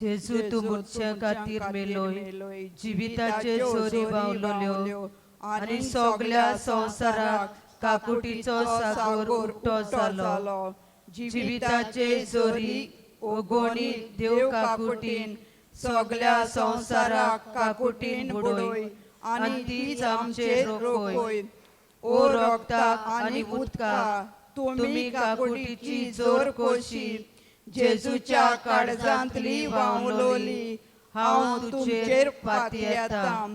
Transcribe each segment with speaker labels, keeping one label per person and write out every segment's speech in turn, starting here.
Speaker 1: जेजू तू मुझच्या खातीर मेलोय, जिविताचे सोरी वावलोल्यो आनी सगळ्या संवसाराक काकुटीचो सागर उक्तो जालो. जिविताचे जोरी ओगोनी देव काकुटीन सगळ्या संवसाराक काकुटीन बुडोय आनी तीच आमचेर रोखोय. ओ रोगताक आनी उदका तुमी काकुटीची जोर कोशी जेजूच्या काळजांतली वावलोली हांव तुमचेर फाती येता.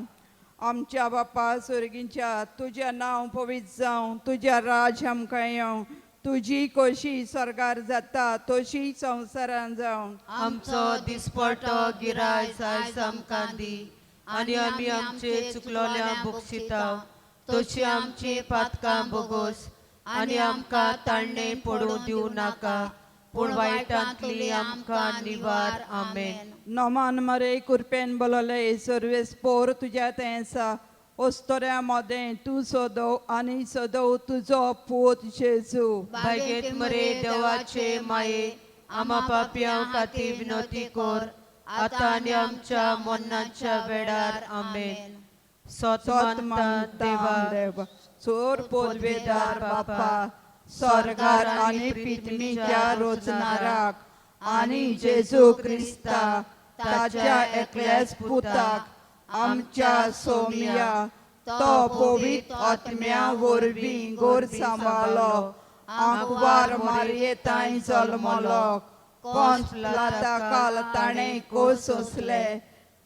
Speaker 1: आमच्या बापा स्वर्गींच्या तुझें नांव पवित्र जावं, तुझें राज आमकां येवं, तुजी कशी स्वर्गार जाता तशी संवसारान जावं.
Speaker 2: आमचो दिसपट्टो गिराय आयज आमकां दी आनी आमी आमचे चुकलोल्यांक बक्षिताव तशी आमची पातकां बोगोस आनी आमकां ताळणे पडूं दिवं नाका पूण वायटांतली आमकां निवार. आमेन.
Speaker 3: नोमान मरे कुरपेन बोलोले सर्वेस पोर तुझ्या तेंसा ओस्तोऱ्या मोदें तूं सोदव आनी सोदव तुजो पूत जेजू.
Speaker 1: बागेत मरे देवाचे माये आमा पापयां खातीर विनोती कोर आतां आनी आमच्या मरणाच्या वेळार. आमेन. सोत मानता देवा चोर पोदवेदार बापा स्वर्गार आनी पृथ्वीच्या रोजनाराक आनी जेजू क्रिस्ता ताच्या एकल्याच पुताक आमच्या सोमिया तो पवित्र आत्म्या वरवीं गोर सांबाळलो, आंकवार मारयेताय जल्मलो, पोंच पिलाता काल ताणें कोस सोंसले,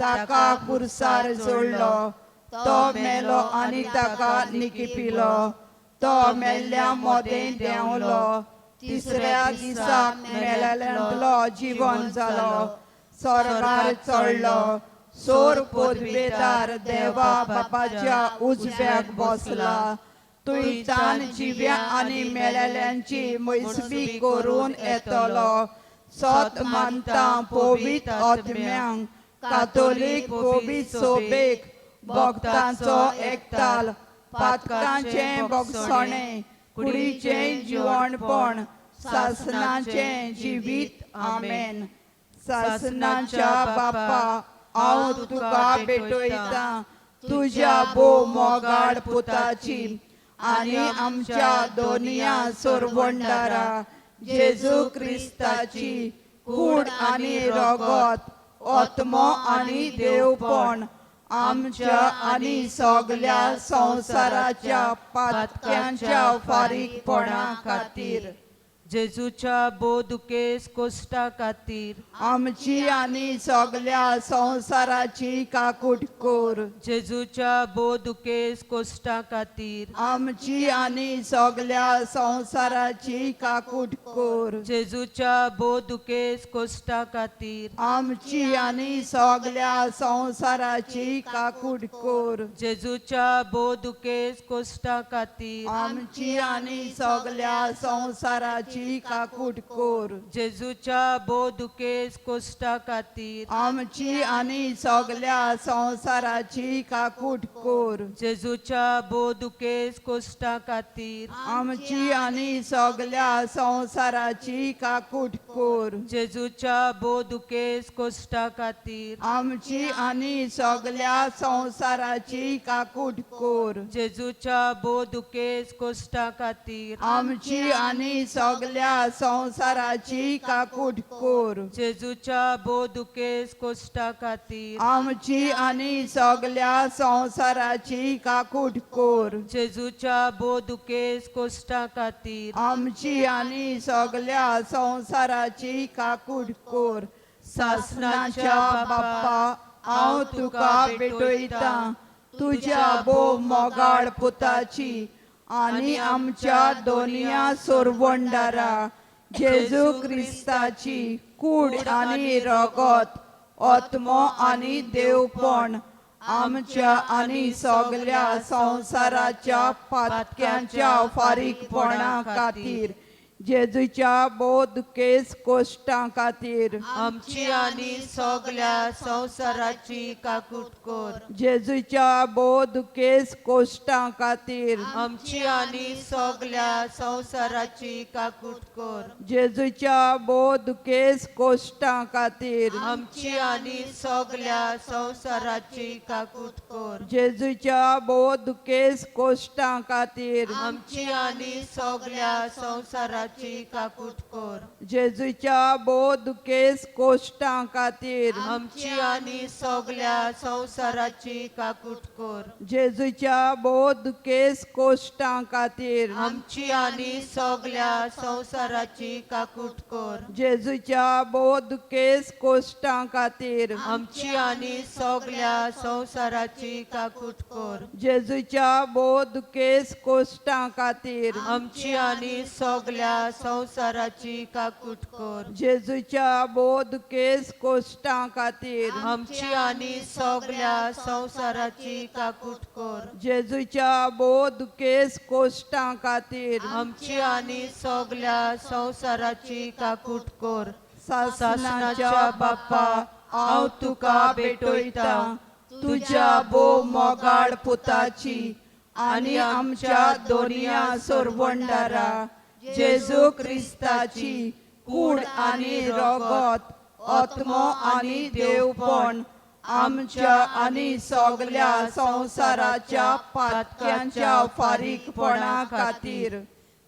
Speaker 1: ताका कुर्सार जोडलो, तो मेलो आनी ताका निकिपिलो, तो मेल्ल्या मोदें देंवलो, तिसऱ्या दिसाक मेलेल्यांतलो जीवन जालो, स्वर्गार चडलो, सोर पोदवेदार देवा बापाच्या उजव्याक बसला, तुयतान जिव्या आनी मेलेल्यांची मैसबी करून येतलो. सोत मानता पवित्र आत्म्यांक कातोलीक पवित्र सोबेक भक्तांचो एकताल, पातकांचें बोगसणें, कुडीचें जिवणपण, सासणाचें जिवीत. आमेन. सासणाच्या बापा हांव तुका भेटयता तुज्या भोव मोगाळ पुताची आनी आमच्या दोनिया सोरवंडारा जेजू क्रिस्ताची कूड आनी रगत, आत्मो आनी देवपण आमच्या आनी सगळ्या संवसाराच्या पातक्यांच्या फारीकपणा खातीर जेजूच्या बोदुकेस कोश्टा खातीर आमची आनी सगळ्या संवसाराची काकूट कोर. जेजूच्या बोदुकेस कोश्टा खातीर आमची आनी सगळ्या संवसाराची काकूट कोर. जेजूच्या बोदुकेस कोश्टा खातीर आमची आनी सगळ्या संवसाराची काकूट कोर. जेजूच्या बोदुकेस कोश्टा खातीर आमची आनी सगळ्या संवसाराची काकूट कोर. जेजूच्या बोदुकेस कोश्टा खातीर आमची आनी सगळ्या संवसाराची काकूट कोर. जेजूच्या बोदुकेस कोश्टा खातीर आमची आनी सगळ्या संवसाराची काकूट कोर. जेजूच्या बोदुकेस कोश्टा खातीर आमची आनी सगळ्या संवसाराची काकूट कोर. जेजूच्या बोदुकेस कोश्टा खातीर आमची आनी सगळ्या संवसाराची काकूट कोर. जेजूच्या बोदुकेस कोश्टा खातीर आमची आनी सगळ्या संवसाराची काकूट कोर. जेजूच्या बोदुकेस कोश्टा खातीर आमची आनी सगळ्या संवसाराची काकूट कोर. सासणाच्या बापा हांव तुका भेटयता तुज्या भोव मोगाळ पुताची आनी आमच्या दोनिया सोरवंडारा जेजू क्रिस्ताची कूड आनी रगत, आत्मो आनी देवपण आमच्या आनी सगळ्या संवसाराच्या पातक्यांच्या फारीकपणा खातीर
Speaker 3: जेजूच्या बोध केस कोश्टां खातीर
Speaker 1: आमची आनी सगल्या संवसाराची काकूट कर
Speaker 3: जेजूच्या बोध केस कोश्टां खातीर
Speaker 1: आमची आनी सगल्या संवसाराची काकूट कर
Speaker 3: जेजूच्या बोध केस कोश्टां खातीर
Speaker 1: आमची आनी सगल्या संवसाराची काकूट कर
Speaker 3: जेजूच्या बोध केस कोश्टां खातीर
Speaker 1: आमची आनी सगल्या संवसाराची काकूट कर
Speaker 3: जेजूच्या बोध केस कोश्टां खातीर
Speaker 1: आमची आनी सगल्या संवसाराची काकूट कर
Speaker 3: जेजूच्या बोध केस कोश्टां खातीर
Speaker 1: आमची आनी सगल्या संवसाराची काकूट कर
Speaker 3: जेजूच्या बोध केस कोश्टां खातीर
Speaker 1: आमची आनी सगल्या संवसाराची काकूट कर
Speaker 3: जेजूच्या बोध केस कोश्टां खातीर
Speaker 1: आमची आनी सगल्या संवसाराची काकूट कर
Speaker 3: जेजूच्या बोध केस कोश्टां खातीर
Speaker 1: आमची आनी सगल्या संवसाराची काकूट कर
Speaker 3: जेजूच्या बोध केस कोश्टां खातीर
Speaker 1: आमची आनी सगल्या संवसाराची काकूट कर
Speaker 3: सासणाच्या बाप्पा हांव तुका भेटयता तुज्या बोव मोगाळ पुताची आनी आमच्या दोनया सोरवंडारा जेजू क्रिस्ताची कूड आनी रगत आत्मो आनी देवपण आमच्या आनी सगल्या संवसाराच्या पातक्यांच्या फारीकपणा खातीर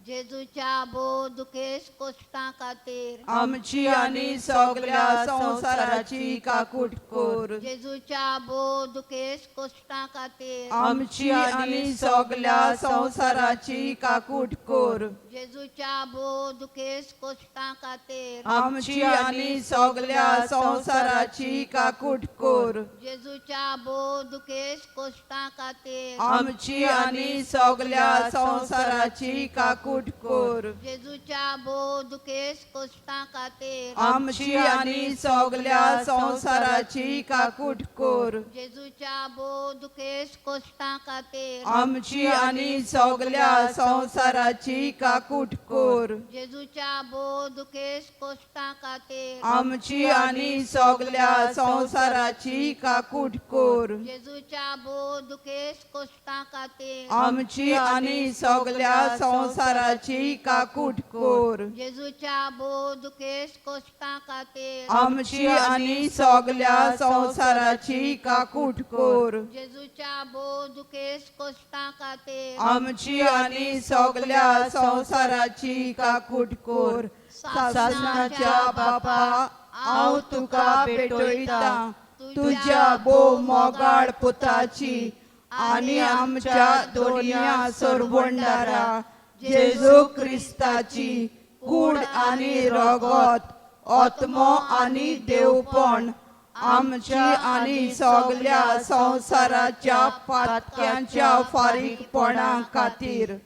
Speaker 2: जेजूच्या बोध केस कोश्टां खातीर
Speaker 3: आमची आनी सगल्या संवसाराची काकूट कर
Speaker 2: जेजूच्या बोध केस कोश्टां खातीर
Speaker 3: आमची आनी सगल्या संवसाराची काकूट कर
Speaker 2: जेजूच्या बोध केस कोश्टां खातीर
Speaker 3: आमची आनी सगल्या संवसाराची काकूट कर
Speaker 2: जेजूच्या बोध केस कोश्टां खातीर
Speaker 3: आमची आनी सगल्या संवसाराची काकूट कर
Speaker 2: जेजूच्या बोध केस कोश्टां खातीर
Speaker 3: आमची आनी सगल्या संवसाराची काकूट कर
Speaker 2: जेजूच्या बोध केस कोश्टां खातीर
Speaker 3: आमची आनी सगल्या संवसाराची काकूट कर
Speaker 2: जेजूच्या बोध केस कोश्टां खातीर
Speaker 3: आमची आनी सगल्या संवसाराची काकूट कर
Speaker 2: जेजूच्या बोध केस कोश्टां खातीर
Speaker 3: आमची आनी सगल्या संवसाराची काकूट कर
Speaker 2: जेजूच्या बोध केस कोश्टां खातीर
Speaker 3: आमची आनी सगल्या संवसाराची काकूट कर
Speaker 2: जेजूच्या बोध केस कोश्टां खातीर
Speaker 3: आमची आनी सगल्या संवसाराची काकूट कर सासणाच्या बापा हांव तुका भेटयता तुज्या बोव मोगाळ पुताची आनी आमच्या दोनया सोरवंडारा जेजू क्रिस्ताची कूड आनी रगत आत्मो आनी देवपण आमची आनी सगल्या संवसाराच्या पातक्यांच्या फारीकपणा खातीर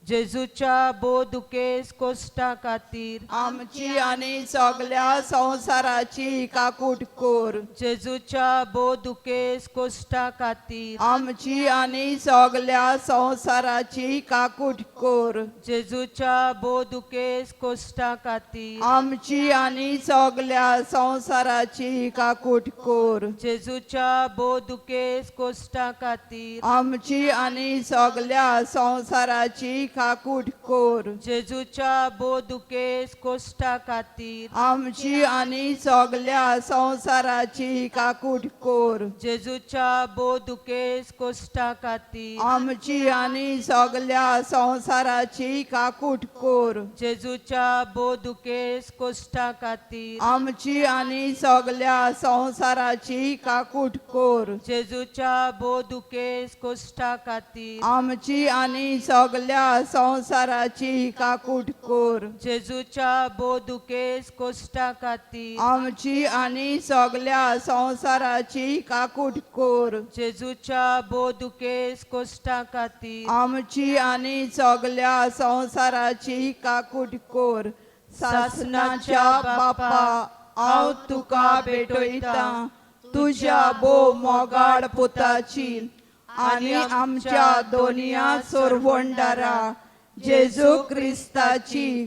Speaker 1: जेजूच्या बोदुकेस कोश्टा खातीर
Speaker 3: आमची आनी सगल्या संवसाराची काकूट कर
Speaker 1: जेजूच्या बोदुकेस कोश्टा खातीर
Speaker 3: आमची आनी सगल्या संवसाराची काकूट कर
Speaker 1: जेजूच्या बोदुकेस कोश्टा खातीर
Speaker 3: आमची आनी सगल्या संवसाराची काकूट कर
Speaker 1: जेजूच्या बोदुकेस कोश्टा खातीर
Speaker 3: आमची आनी सगल्या संवसाराची काकूट कर
Speaker 1: जेजूच्या बोदुकेस कोश्टा खातीर
Speaker 3: आमची आनी सगल्या संवसाराची काकूट कर
Speaker 1: जेजूच्या बोदुकेस कोश्टा खातीर
Speaker 3: आमची आनी सगल्या संवसाराची काकूट कर
Speaker 1: जेजूच्या बोदुकेस कोश्टा खातीर
Speaker 3: आमची आनी सगल्या संवसाराची काकूट कर
Speaker 1: जेजूच्या बोदुकेस कोश्टा खातीर
Speaker 3: आमची आनी सगल्या संवसाराची काकूट कर
Speaker 1: जेजूच्या बोदुकेस कोश्टा खातीर
Speaker 3: आमची आनी सगल्या संवसाराची काकूट कर
Speaker 1: जेजूच्या बोदुकेस कोश्टा खातीर
Speaker 3: आमची आनी सगल्या संवसाराची काकूट कर सासणाच्या बापा हांव तुका भेटयता तुज्या बोव मोगाळ पुताची आनी आमच्या दोनया सोरवंडारा जेजू क्रिस्ताची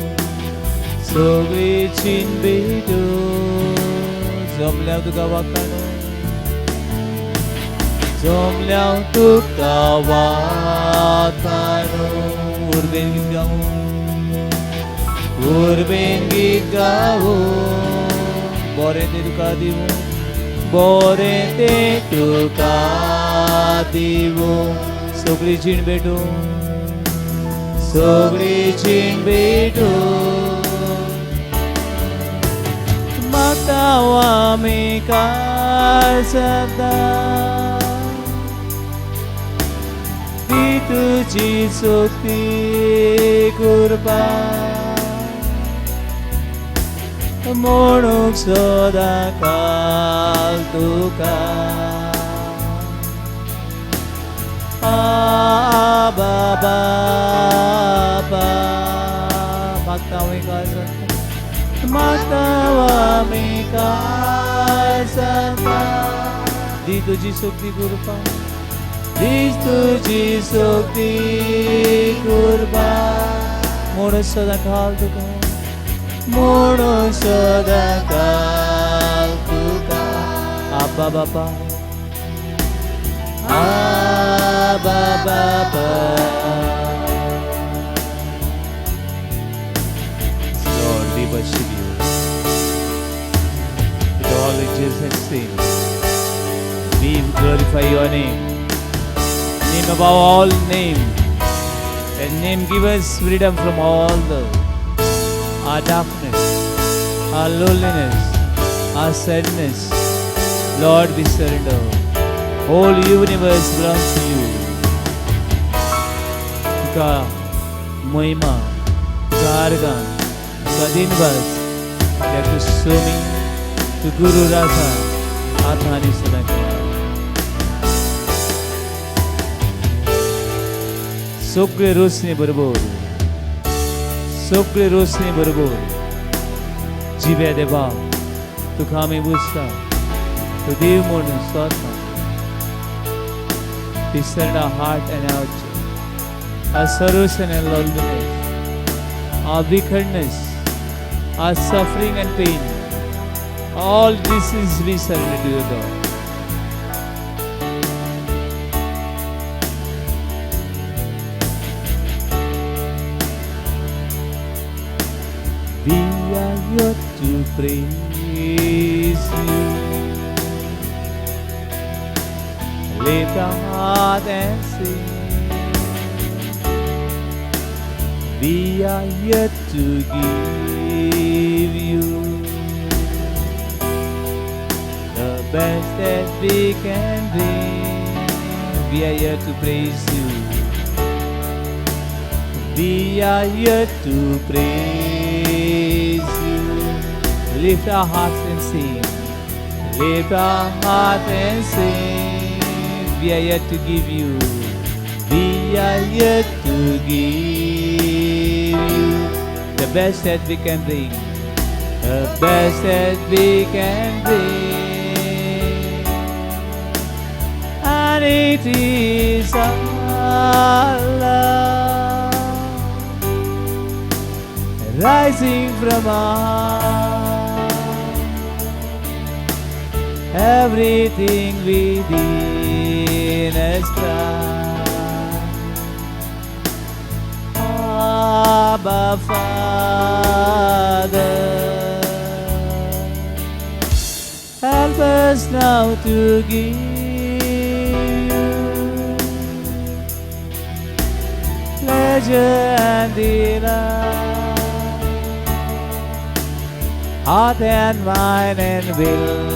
Speaker 4: 속이 진비도 Somlao tukawakano Somlao tukawakano Urben gigawo Borente tukadiwo Borente tukadiwo Sogli chin beto Matawa mi kasada Dituji sukti kurba Monuk soda kaltuka Baba Matawa mi kasada Matawa mi kasada Dito jisukti kurba Dito jisukti kurba Mono sada kaltuka Mono sada kaltuka Abba baba Abba baba Lord, we worship you with all riches and sin. We glorify your name. Name above all name. That name give us freedom from all our darkness, our loneliness, our sadness. Lord, we surrender. Whole universe belongs to you. Ka Mohima, Gargan, Kadinvas, that to Sumi, to Guru Rasa, Athani Sadakya. Sogre Rosni Barabor, Sogre Rosni Barabor, Jive Deva, to Kami Busta, to Dev Modern Swatma. We surrender our heart and our sorrows and our loneliness, our wickedness, our suffering and pain. All this is we surrender to you, God. We are here to praise you. Lift our heart and sing. We are here to give you the best that we can bring. We are here to praise you. We are here to praise you. Lift our hearts and sing. Lift our hearts and sing. We are here to give you. We are here to give you the best that we can bring. The best that we can bring. And it is our love rising from our heart. Everything within us cries, Abba Father, help us now to give you pleasure and delight, heart and mind and will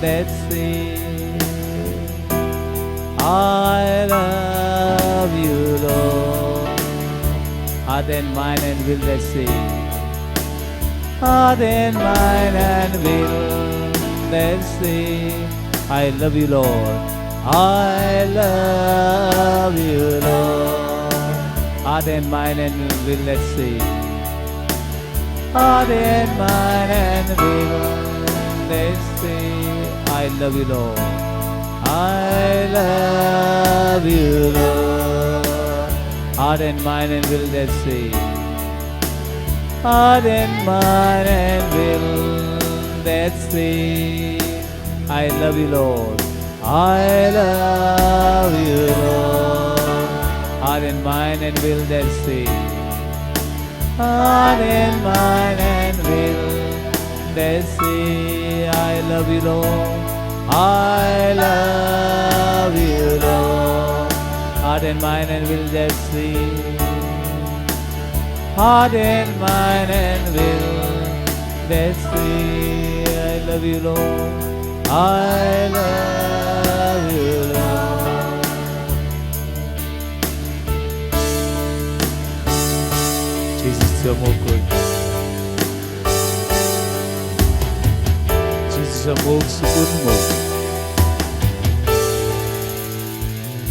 Speaker 4: that say, I love you, Lord. Heart and mind and will that say, heart and mind and will that say, I love you, Lord. I love you, Lord. Heart and mind and will that say, heart and mind and will that say, I love you, Lord. I love you, Lord. Heart and mind and will that say, heart and mind and will that say, I love you, Lord. I love you, Lord. Heart and mind and will that say, heart and mind and will that say, I love you, Lord. I love you, Lord. Heart and mind and will that say, heart and mind and will that say, I love you, Lord. I love you, Lord. Jesus is so good. Jesus is so good.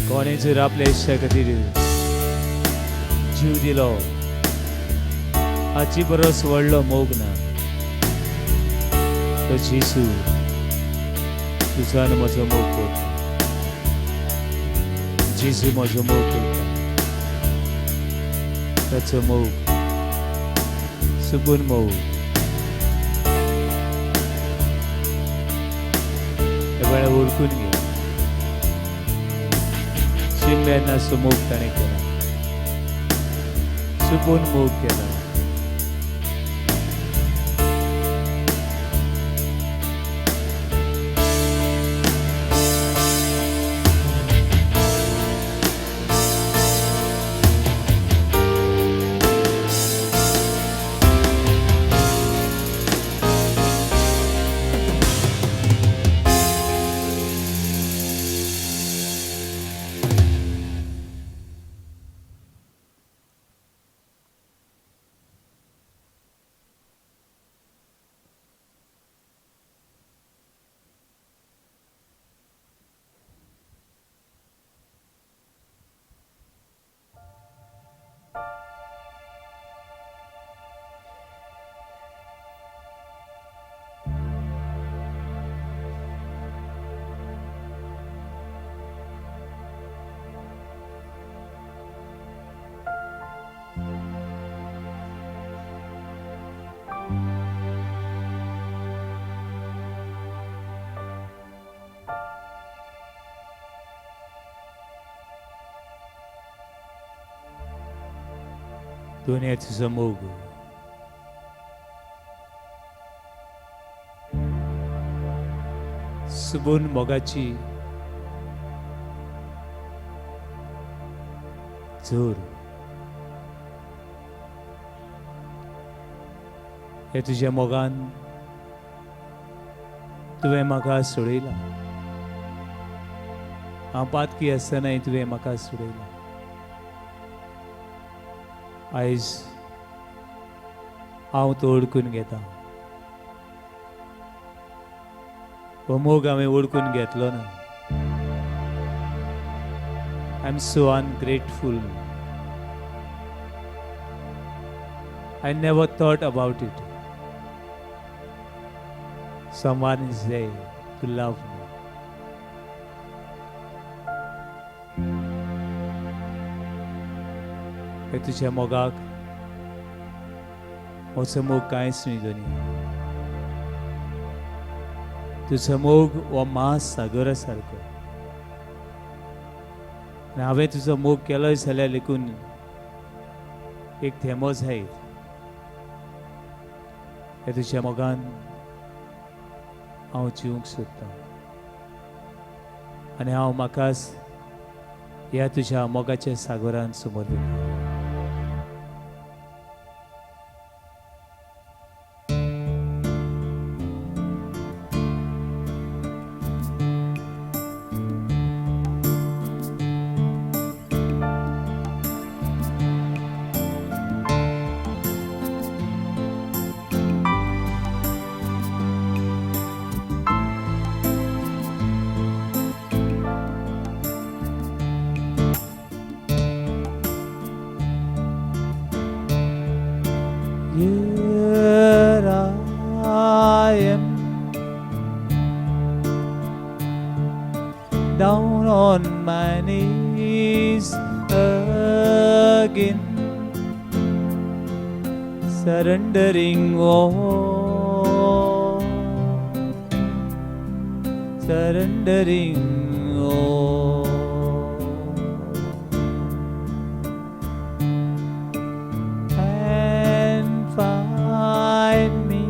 Speaker 4: कोणी जर आपल्या इश्टा खातीर जीव दिलो हाची boroughs व्हडलो मोग ना तो जेसू तुजो आनी म्हजो मोग करता जेसू म्हजो मोग करता ताचो मोग सुकून मोग हे वेळा ओळखून घे शिमल्यानाचो मोग ताणें केला सुकून मोग केला दुनियाचो मोग सुबून मोगाची जोर हे तुझ्या मोगान तुवें म्हाका सोडयला हांव पातकी आसतनाय तुवें म्हाका सोडयला आयज हांव तो ओळखून घेता हो मोग हांवें ओळखून घेतलो ना I am so ungrateful I never thought about it. Someone is there to love me. हे तुझ्या मोगाक म्हजो मोग कांयच न्ही दोनी तुजो मोग हो महासागरा सारको आनी हांवें तुजो मोग केलोय जाल्यार लेकून एक थेंबो जाय हे तुझ्या मोगान हांव जिवंक सोदतां आनी हांव म्हाकाच ह्या तुज्या मोगाच्या सागरान समोर दिता Here I am, down on my knees again, surrendering all, surrendering all. And find me,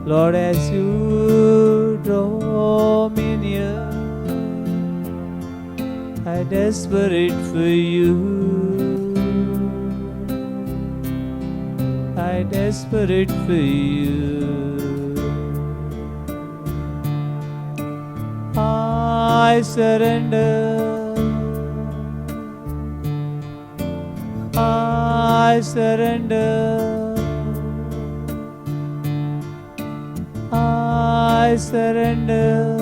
Speaker 4: Lord, as you draw me near. I desperate for you. I desperate for you. I surrender. I surrender. I surrender.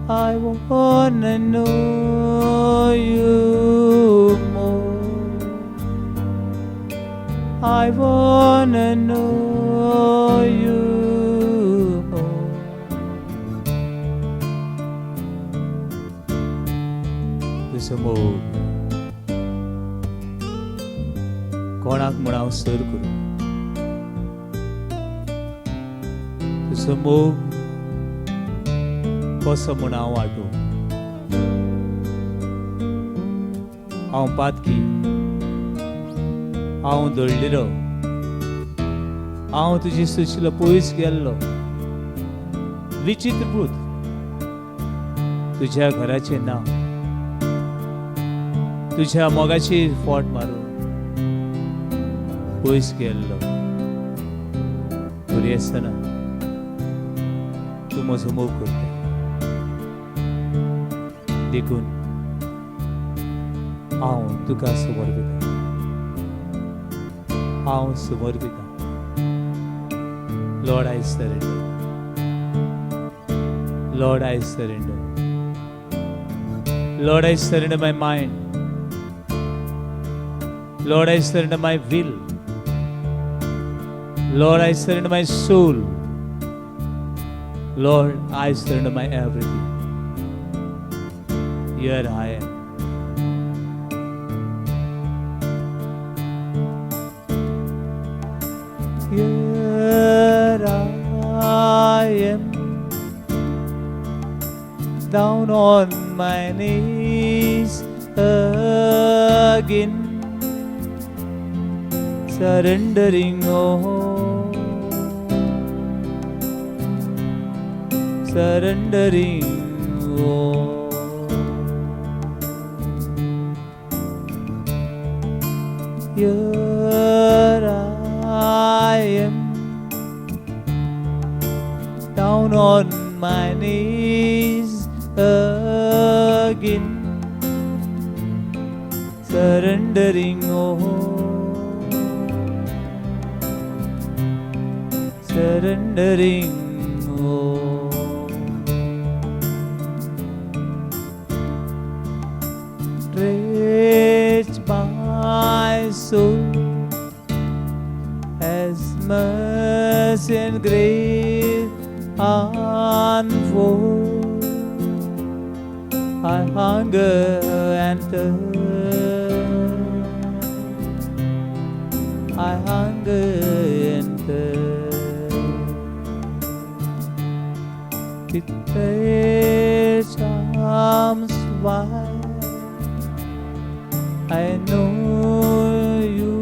Speaker 4: I wanna know you more. I wanna know you more. तुझं मोग कोणाक म्हण हांव sir करूं. तुझं मोग कसो म्हण हांव वाटूं. हांव पातकी, हांव दळिल्लो, हांव तुजी सुशिलो पयस गेल्लो विचित्रभूत तुज्या घराचें नांव, तुज्या मोगाची फोट मारून पयस गेल्लो. तरी आसतना तूं म्हजो मोग करता. देखून हांव तुका समर्पिता. हांव समर्पिता. Lord, I surrender. Lord, I surrender. Lord, I surrender my mind. Lord, I surrender my will. Lord, I surrender my soul. Lord, I surrender my everything. Here I am. Here I am, down on my knees again, surrendering all, surrendering all. Here I am, down on my knees again, surrendering all, surrendering all. Stretch my soul as mercy and grace unfold. I hunger and thirst. I hunger and thirst. With stretched arms wide, I know you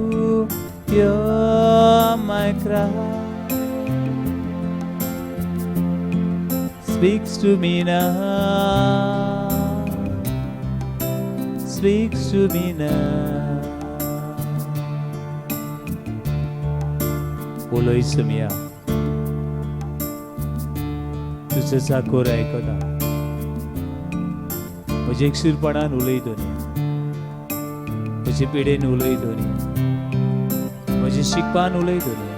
Speaker 4: hear my cry. Speaks to me now, speaks to me now. उलय सुमिया, तुझं चाकोर आयकता. म्हजे एकशीरपणान उलयतो न्ही, म्हजे पिडेन उलयतो न्ही, म्हजे शिकपान उलयतो न्ही,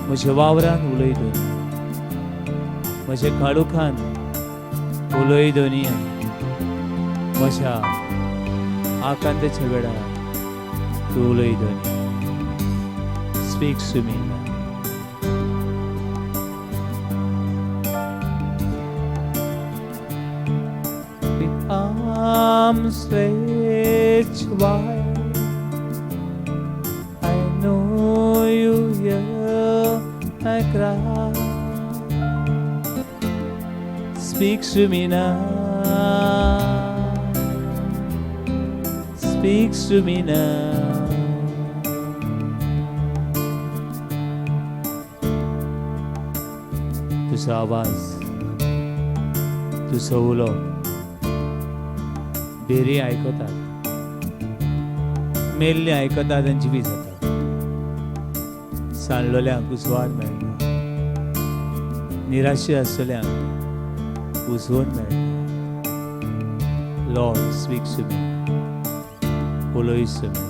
Speaker 4: म्हज्या वावरान उलयतो न्ही, म्हज्या काळोखान उलयतो न्ही, म्हज्या आकांताच्या वेळार तूं उलयतो न्ही. Speaks to me now. With arms stretched wide, cry. Speak to me now. Speak to me now. तुझा आवाज, तुझो उलो बेरी आयकतात, मेल्ली आयकतात आनी जिवी जातात. सांडलोल्यांक उजवाड मेळटा, निराशे आसलेल्यांक उजवण मेळटा. लॉर्ड स्पीक टू मी, उलय टू मी.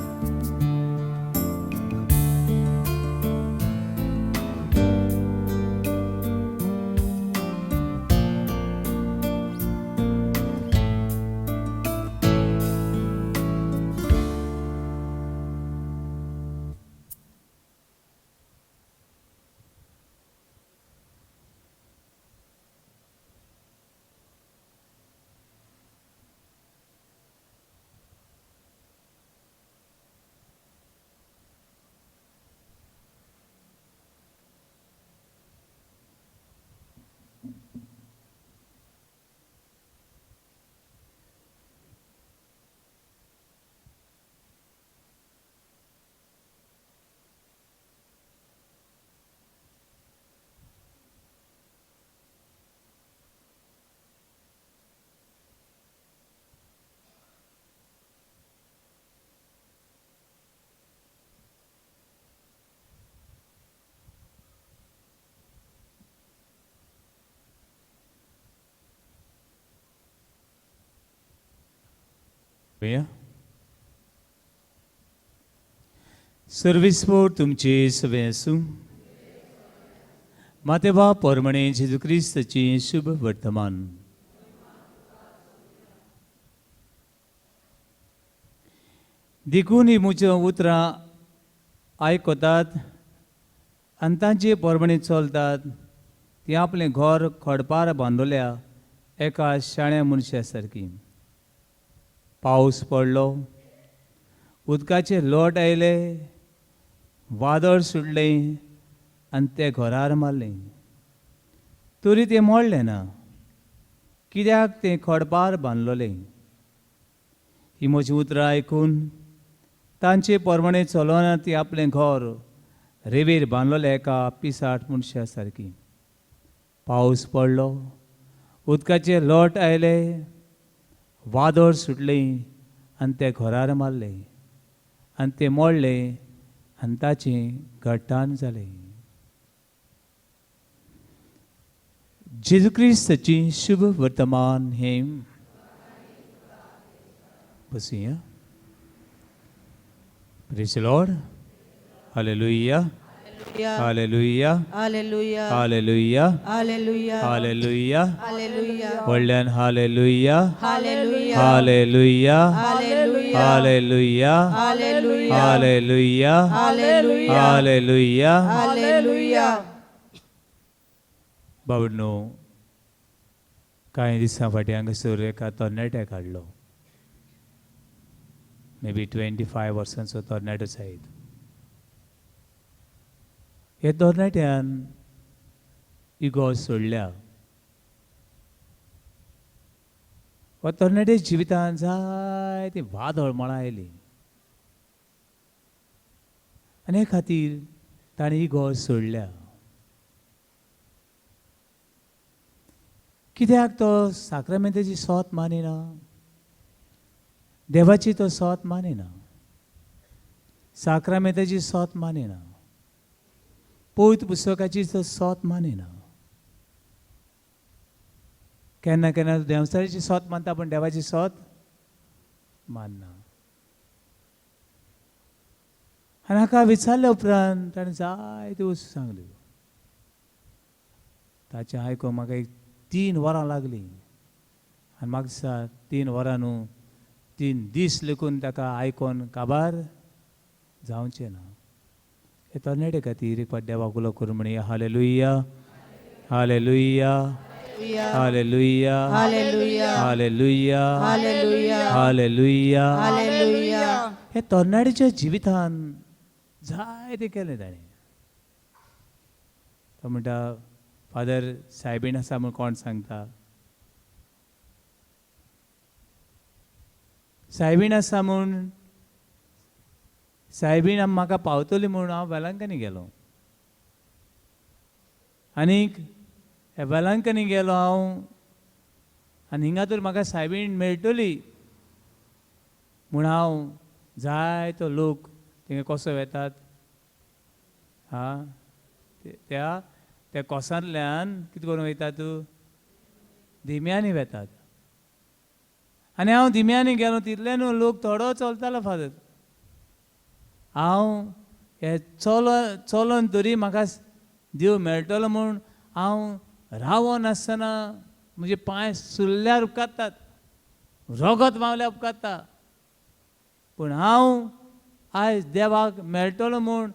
Speaker 4: सर्विस्पोर तुमचे सवे आसूं. मातेवा पोरमणे जेजू क्रिस्ताची शुभ वर्तमान. देखून ही म्हजी उतरां आयकतात आनी तांचे पोरमणे चलतात ती आपलें घर खडपार बांदलेल्या एका शाण्या मनशा सारकी. पावस पडलो, उदकाचे लोट आयले, वादळ सुटलें आनी ते घरार मारलें. तरी तें मोडलें ना, कित्याक तें खडपार बांदलोलें. ही म्हजी उतरां आयकून तांचे पोरमणे चलोना ती आपलें घर रेवेर बांदलोल्या एका पिसाट मनशा सारकी. पावस पडलो, उदकाचे लोट आयले, वादळ सुटलें आनी ते घरार मारलें आनी तें मोडलें आनी ताचें घट्टान जालें. जेजू क्रिस्ताची शुभ वर्तमान हें बसूया. Praise the lord. Hallelujah, hallelujah,
Speaker 2: hallelujah,
Speaker 4: hallelujah,
Speaker 2: hallelujah,
Speaker 4: hallelujah.
Speaker 2: Hallelujah,
Speaker 4: व्हडल्यान hallelujah,
Speaker 2: hallelujah,
Speaker 4: hallelujah,
Speaker 2: hallelujah,
Speaker 4: hallelujah,
Speaker 2: hallelujah,
Speaker 4: hallelujah,
Speaker 2: hallelujah,
Speaker 4: hallelujah.
Speaker 2: Hallelujah.
Speaker 4: बाबडनो, कांय दिसां फाटीं हांगासर एका तरणाट्याक हाडलो. मे बी 25 वर्सांचो तरणाटो जायत. हे तरणाट्यान इगोर्ज सोडल्या. वा तरणाट्या जिवितांत जायती वादळ मळां आयलीं आनी हे खातीर ताणें इगोर्ज सोडल्या. कित्याक तो साक्रामेंताची सोत मानिना, देवाची तो सोत मानिना, साक्रामेंताची सोत मानिना, पवित्र पुस्तकाची तो सोत मानिना. केन्ना केन्ना देवस्थानाची सोत मानता पूण देवाची सोत मानना. आनी हाका विचारल्या उपरांत ताणें जायत्यो वस्तू सांगल्यो. ताचें आयकून म्हाका एक 3 वरां लागलीं आनी म्हाका दिसता 3 वरां न्हू 3 दीस लेकून ताका आयकोन काबार जावचें ना. हे तरणाटे खातीर एक पाट देवाक उलो करूं म्हणया. Hallelujah, hallelujah, hallelujah,
Speaker 2: hallelujah,
Speaker 4: hallelujah,
Speaker 2: hallelujah,
Speaker 4: hallelujah.
Speaker 2: Hallelujah.
Speaker 4: हे तरणाट्याच्या जिवितांत जायतें केलें ताणें. तो म्हणटा फादर सायबीण आसा म्हूण कोण सांगता. सायबीण आसा म्हूण सायबीण म्हाका पावतली म्हूण हांव वेलांकनी गेलो. आनीक हे वेलांकनी गेलो हांव आनी हिंगा तर म्हाका सायबीण मेळटली म्हूण हांव जायतो लोक थिंगा कसो वेतात. त्या कोसांतल्यान कितें करून वयता तूं धिम्यांनी वेतात. आनी हांव धिम्यांनी गेलो तितले न्हू लोक थोडो चलतालो फादर. हांव हे चलोन तरी म्हाका देव मेळटलो म्हूण हांव रावनासतना म्हजे पांय सुरल्यार उपकारतात, रगत मावल्यार उपकारता. पूण हांव आयज देवाक मेळटलो म्हूण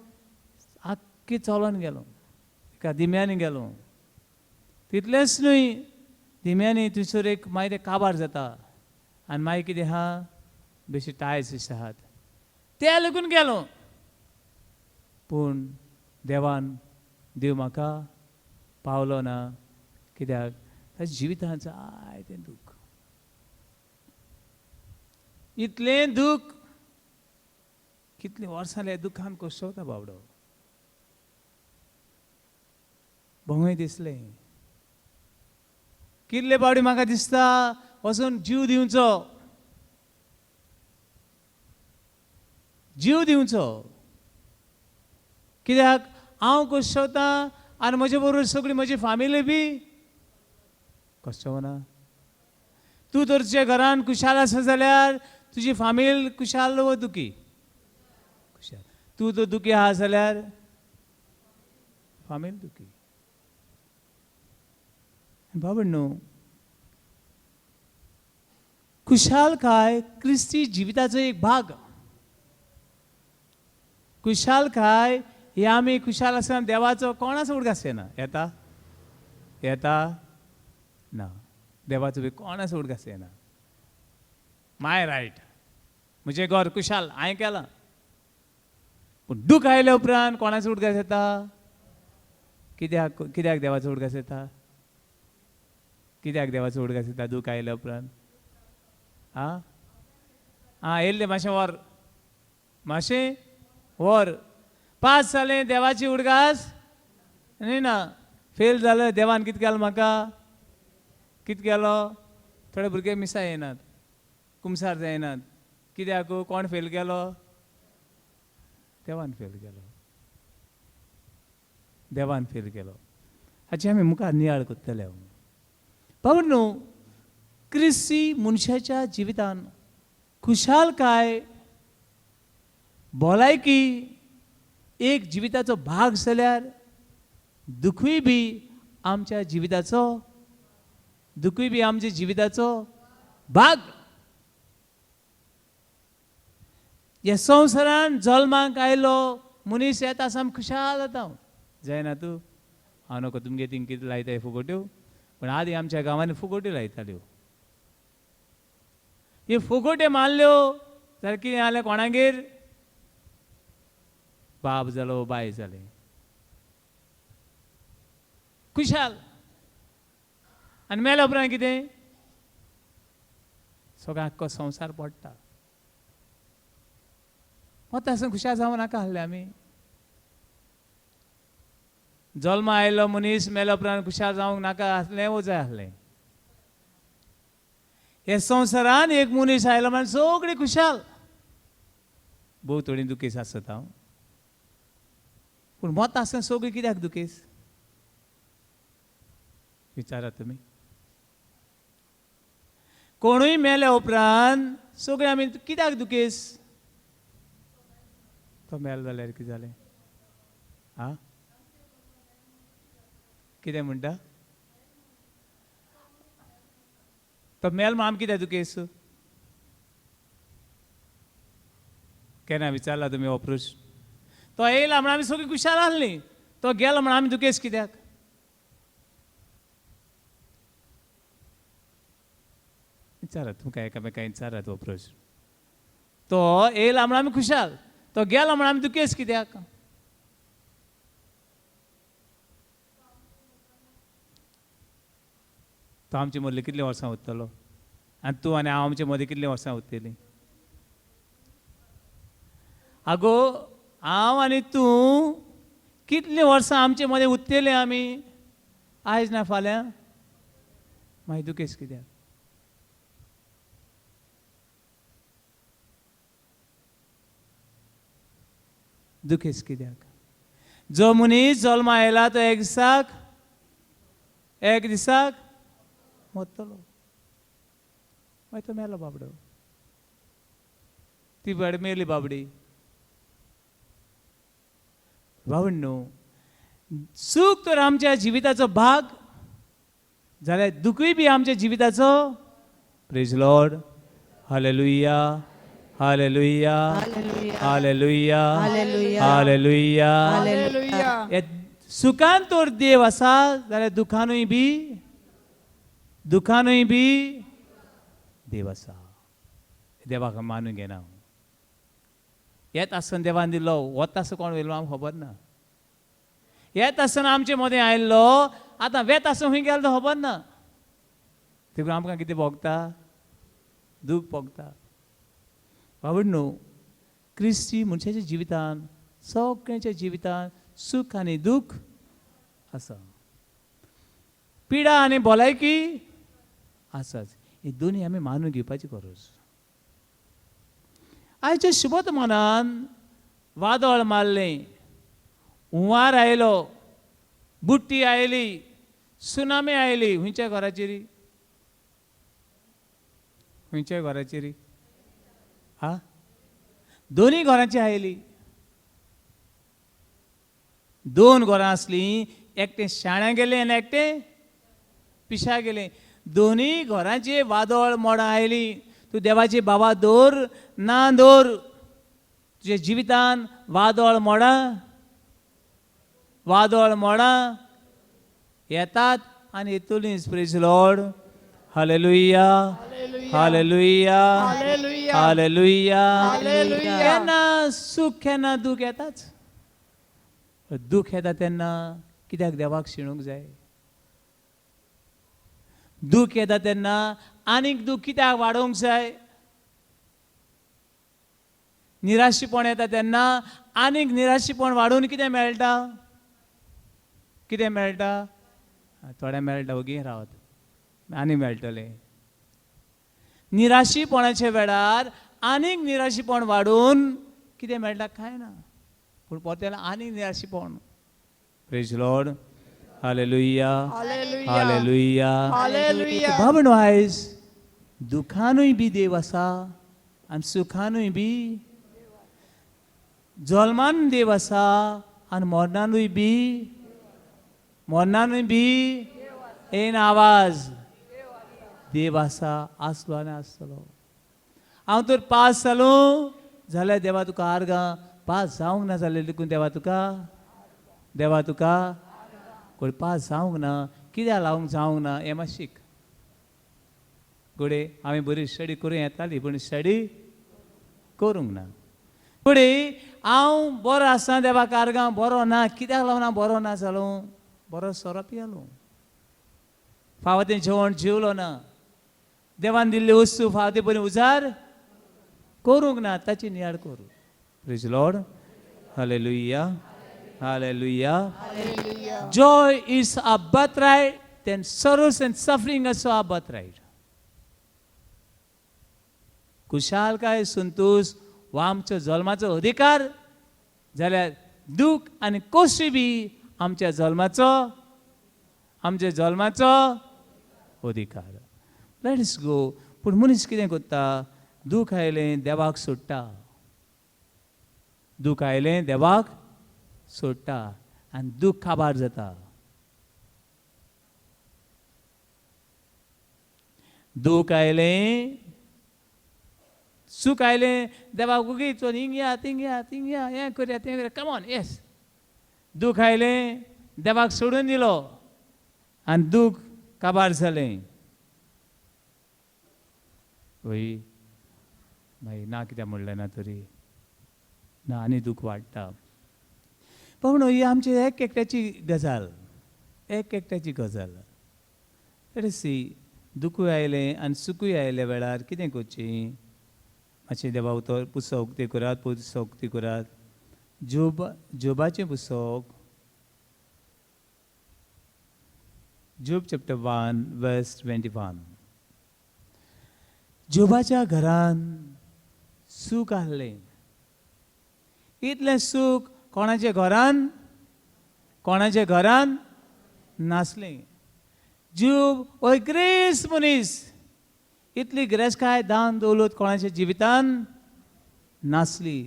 Speaker 4: आख्खी चलोन गेलो, एका धिम्यांनी गेलो. तितलेंच न्हय, धिम्यांनी थंयसर एक मागीर ते काबार जाता आनी मागीर कितें आहा बेश्टे टायल्स आहात ते लागून गेलो. पूण देव म्हाका पावलो ना. कित्याक ताच्या जिवितांत जायतें दूख, इतलें दूख, कितलीं वर्सां हे दुखान कोसवता बाबडो. भोंवय दिसलें कितले बावडी म्हाका दिसता वचून जीव दिवचो. कित्याक हांव कोसवता आनी म्हजे बरोबर सगळी म्हजी फामिली बी कोसवना. तूं तर तुज्या घरान खुशाल आसा जाल्यार तुजी फामील खुशाल व दुखी? खुशाल. तूं तर दुखी आहा जाल्यार फामील दुखी. बाबडनो, खुशालकाय क्रिस्ती जिविताचो एक भाग. खुशालकाय हे आमी खुशाल आसतना देवाचो कोणाचो उडगास येना. येता ना, देवाचो बी कोणाचो उडगास येना. माय रायट, म्हजें घर खुशाल हांवें केलां. पूण दूख आयल्या उपरांत कोणाचो उडगास येता? कित्याक देवाचो उडगास येता? कित्याक देवाचो उडगास येता दूख आयल्या उपरांत? येयल्लें मातशें वर 5 जालें देवाची उडगास न्ही ना. फेल जालें, देवान कितें केलें म्हाका? कितें केलो? थोडे भुरगे मिसा येनात, कुमसार जायनात. कित्याक? कोण फेल केलो? देवान फेल केलो. देवान फेल केलो. हाची आमी मुखार नियाळ कोत्तले. बाबा न्हू, क्रिस्ती मनशाच्या जिवितान खुशालकाय, भलायकी एक जिविताचो भाग जाल्यार दुखूय बी आमच्या जिविताचो भाग. ह्या संवसारान जल्माक आयलो मनीस येता साम खुशाल जाता. जायना तूं? हांव नको तुमगे थिंग कितें लायताय फुगोट्यो, पण आदी आमच्या गांवांनी फुगोट्यो लायताल्यो. हे फुगोट्यो मारल्यो जाल्यार कितें जालें? कोणागेर बाब जालो, बाय जालें, खुशाल. आनी मेल्या उपरांत कितें? सगळो आख्खो संवसार पडटा. वता आसतना खुशाल जावं नाका आहले आमी. जल्मा आयलो मनीस मेल्या उपरांत खुशाल जावंक नाका आसलें वो जाय आसलें. हे संवसारान एक मनीस आयलो म्हण सगळीं खुशाल. भोवतणी दुखेस आसत हांव. पूण वता आसतना सगळीं कित्याक दुखेस? विचारात तुमी. कोणूय मेल्या उपरांत सगळीं आमी कित्याक दुखेस? तो मेलो जाल्यार कितें जालें? कितें म्हणटा? तो मेल म्हण आमी कित्याक दुखेस? केन्ना विचारला तुमी हो प्रश्न? तो येयला म्हण आमी सगळीं खुशाल आसलीं, तो गेलो म्हण आमी दुखेस कित्याक? विचारात तुमकां एकामेकांक विचारात हो प्रश्न. तो येयला म्हण आमी खुशाल, तो गेलो म्हण आमी दुखेस कित्याक? तो आमचे मदले कितले वर्सां उरतलो आनी तूं आनी हांव आमचे मदीं कितले वर्सां उरतलीं आगो हांव आनी तूं कितलीं वर्सां आमचे मदें उरतले आमी आयज ना फाल्यां मागीर दुखेस कित्याक दुखेस कित्याक जो मनीस जल्मा आयला तो एक दिसाक मरतलो मागीर तो मेलो बाबडो ती बड मेली बाबडी भावण्णो सूख तर आमच्या जिविताचो भाग जाल्यार दुखूय बी आमच्या जिविताचो praise lord hallelujah hallelujah hallelujah hallelujah
Speaker 3: hallelujah
Speaker 4: सुखान तर देव आसा जाल्यार दुखानूय बी देव आसा देवाक मानूंक घेना येत आसतना देवान दिल्लो वत आसता कोण वयलो आमकां खबर ना येत आसतना आमचे मदें आयिल्लो आतां वेत आसतना खंय गेलो तो खबर ना देखून आमकां कितें भोगता दूख भोगता बाबडनो क्रिस्ती मनशाच्या जिवितान सगळ्यांच्या जिवितान सूख आनी दूख आसा पिडा आनी भलायकी आसाच ही दोनी आमी मानून घेवपाची गरज आयच्या शुभत मनान वादळ मारलें हुंवार आयलो बुट्टी आयली सुनामी आयली खंयच्या घराचेर हा दोनी घरांची आयली दोन घरां आसलीं एकटें शाण्या गेलें आनी एकटें पिशा गेलें दोनी घरांची वादळ मोडां आयली तूं देवाची बाबा दवर ना दवर तुज्या जिवितान वादळ मोडां येतात आनी येतलींच praise lord hallelujah hallelujah hallelujah केन्ना सूख केन्ना दूख येताच दूख येता तेन्ना कित्याक देवाक शिणूंक जाय दूख येता तेन्ना आनीक दूख कित्याक वाडोवंक जाय निराशीपण येता तेन्ना आनीक निराशीपण वाडून कितें मेळटा थोडें मेळटा ओगी रावत आनी मेळटलें निराशीपणाच्या वेळार आनीक निराशीपण वाडून कितें मेळटा कांय ना पूण परतेला आनीक निराशीपण praise lord hallelujah hallelujah
Speaker 3: hallelujah
Speaker 4: बाबडो आयज दुखानूय बी देव आसा आनी सुखानूय बी जल्मान देव आसा आनी मरणानूय बी येन आवाज देव आसा आसलो आनी आसतलो हांव तर पास जालो जाल्यार देवा तुका आर्गां पास जावंक ना जाल्यार देखून देवा तुका कोण पास जावंक ना कित्याक लावंक जावंक ना हें मात शीक घोडे हांवें बरी स्टडी करूं येताली पूण स्टडी करूंक ना घोडे हांव बरो आसता देवाक आर्गां बरो ना कित्याक लागून हांव बरो ना जालो बरो सोरो पियेलो फावो तें जेवण जेवलो ना देवान दिल्ली वस्तू फावो ते बरी उजार करूंक ना ताची नियाड करूं praise lord hallelujah hallelujah joy is a birthright then sorrows and suffering also a birthright कुशालकाय संतोष हो आमचो जल्माचो अधिकार जाल्यार दूख आनी कशी बी आमच्या जल्माचो अधिकार लेट्स गो पूण मनीस कितें करता दूख आयलें देवाक सोडटा आनी दूख काबार जाता दूख आयलें सूख आयलें देवाक उगीच हिंग या हें करया तें करया कमॉन येस दूख आयलें देवाक सोडून दिलो आनी दूख काबार जालें वय मागीर ना कित्याक म्हणलें ना तरी ना आनी दूख वाडटा पण ही आमची एक एकट्याची गजाल लेट अस सी दुखूय आयलें आनी सुखूय आयल्या वेळार कितें करचें मातशें देवा उतर पुस्तक उक्ती करात पुस्तक उक्ती करात जोबाचें पुस्तक जोब चॅप्टर 1 वर्स 21. जोबाच्या घरान सूख आहलें. इतलें सूख कोणाच्या घरान नासलें. जोब हो ग्रेस मनीस. इतली गिरेस्तकाय दान दौलत कोणाच्या जिवितान नासली.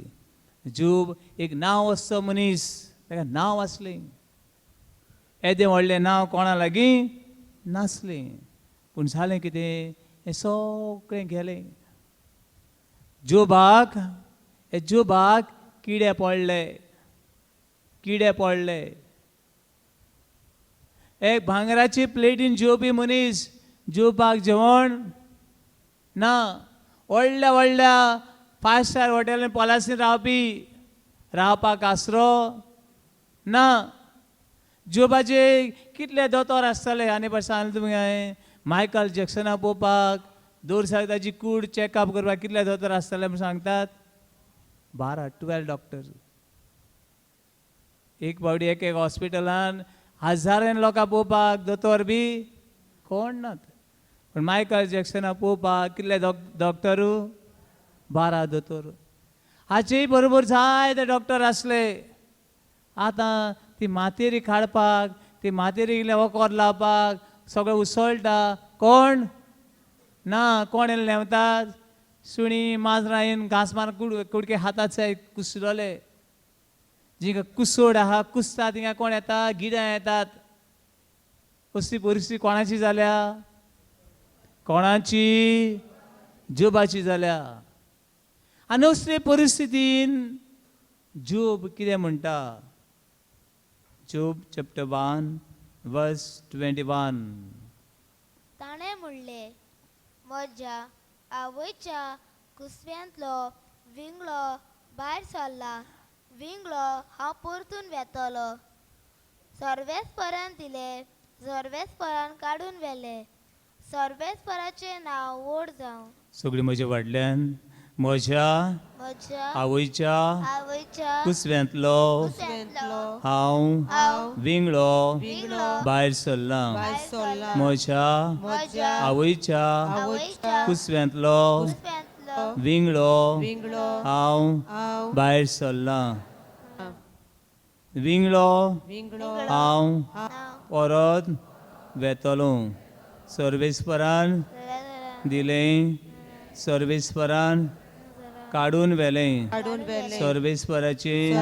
Speaker 4: जोब एक नांव आसचो मनीस. ताका नांव आसलें. येदें व्हडलें नांव कोणा लागीं नासलें. पूण जालें कितें हें सगळें गेलें. जोबाक किडे पडले. एक भांगराची प्लेटीन जेवपी मनीस जेवपाक जेवण ना. व्हडल्या 5 स्टार हॉटेलांनी पॉलासीन रावपाक आसरो ना. जोबाचे कितले दोतोर आसताले. आनी पय सांगलें तुमी हांवें मायकल जॅक्सना पळोवपाक 2 ताची कूड चॅकअप करपाक कितले दोतोर आसताले म्हूण सांगतात. 12 डॉक्टर्स. एक फावटी एक हॉस्पिटलान हजारांनी लोकां पळोवपाक दोतोर बी कोण नात. पूण मायकल जॅक्सना पळोवपाक कितले डॉक्टर 12 दोतोर. हाचेय बरोबर जायते डॉक्टर आसले. आतां ती मातेरी काडपाक ती मातेरी इल्लें वखद लावपाक सगळें उसळटा कोण ना. कोण येवन नेवतात. सुणी माजरां येवन घास मार कुडके हातात जाय कुसलोले. जिंका कुसोड आहा कुसता थिंगा कोण येता गिडां येतात. असली परिस्थिती कोणाची जाल्या. कोणाची जोबाची जाल्या. आनी असले परिस्थितीन जोब कितें म्हणटा. जोब चॅप्टर 1 वर्स 21.
Speaker 5: ताणें म्हणलें म्हज्या आवयच्या कुसव्यांतलो विंगडो भायर सरला. विंगडो हांव परतून वेतलो. सर्वेस्परान दिले. सर्वेस्परान काडून व्हेले. सर्वेस्पराचें नांव व्हड जावं.
Speaker 4: सगळीं म्हज्या वाडल्यान म्हज्या आवयच्या कुसव्यांतलो हांव विंगडो भायर सरलां. म्हज्या आवयच्या कुसव्यांतलो विंगडो हांव भायर सरलां. विंगडो हांव परत वेतलो. सर्वेस्परान दिलें. सर्वेस्परान काडून व्हेलें. सर्वेस्पराचें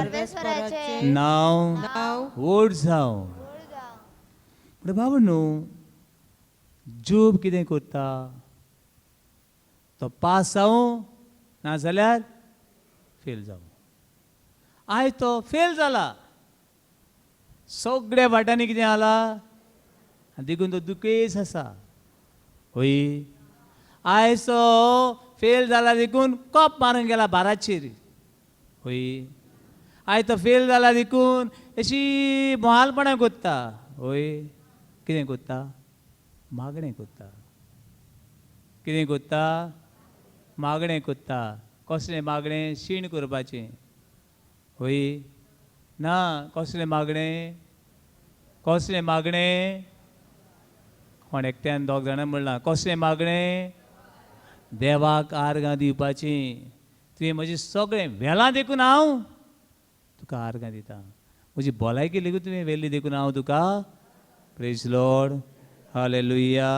Speaker 4: नांव व्हड जावं. पूण बाबा न्हू जोब कितें करता. तो पास जावं नाजाल्यार फेल जावं. आयज तो फेल जाला. सगळ्या वाटांनी कितें जाला देखून तो दुखेस आसा. होय आयज तो फेल जाला देखून कॉप मारून गेला बाराचेर. होय आयज तो फेल जाला देखून अशी मोहालपणां कोत्ता. होय कितें कोत्ता मागणें कोत्ता. कितें कोत्ता मागणें कोत्ता. कसलें मागणें शीण करपाचें. होय ना कसलें मागणें कोण एकट्यान 2 जाणां म्हणलां कसलें मागणें देवाक आर्गां दिवपाचीं. तुवें म्हजें सगळें व्हेलां देखून हांव तुका आर्गां दितां. म्हजी भलायकी लेगीत तुवें व्हेल्ली देखून हांव तुका प्रेज लॉर्ड हालेलुया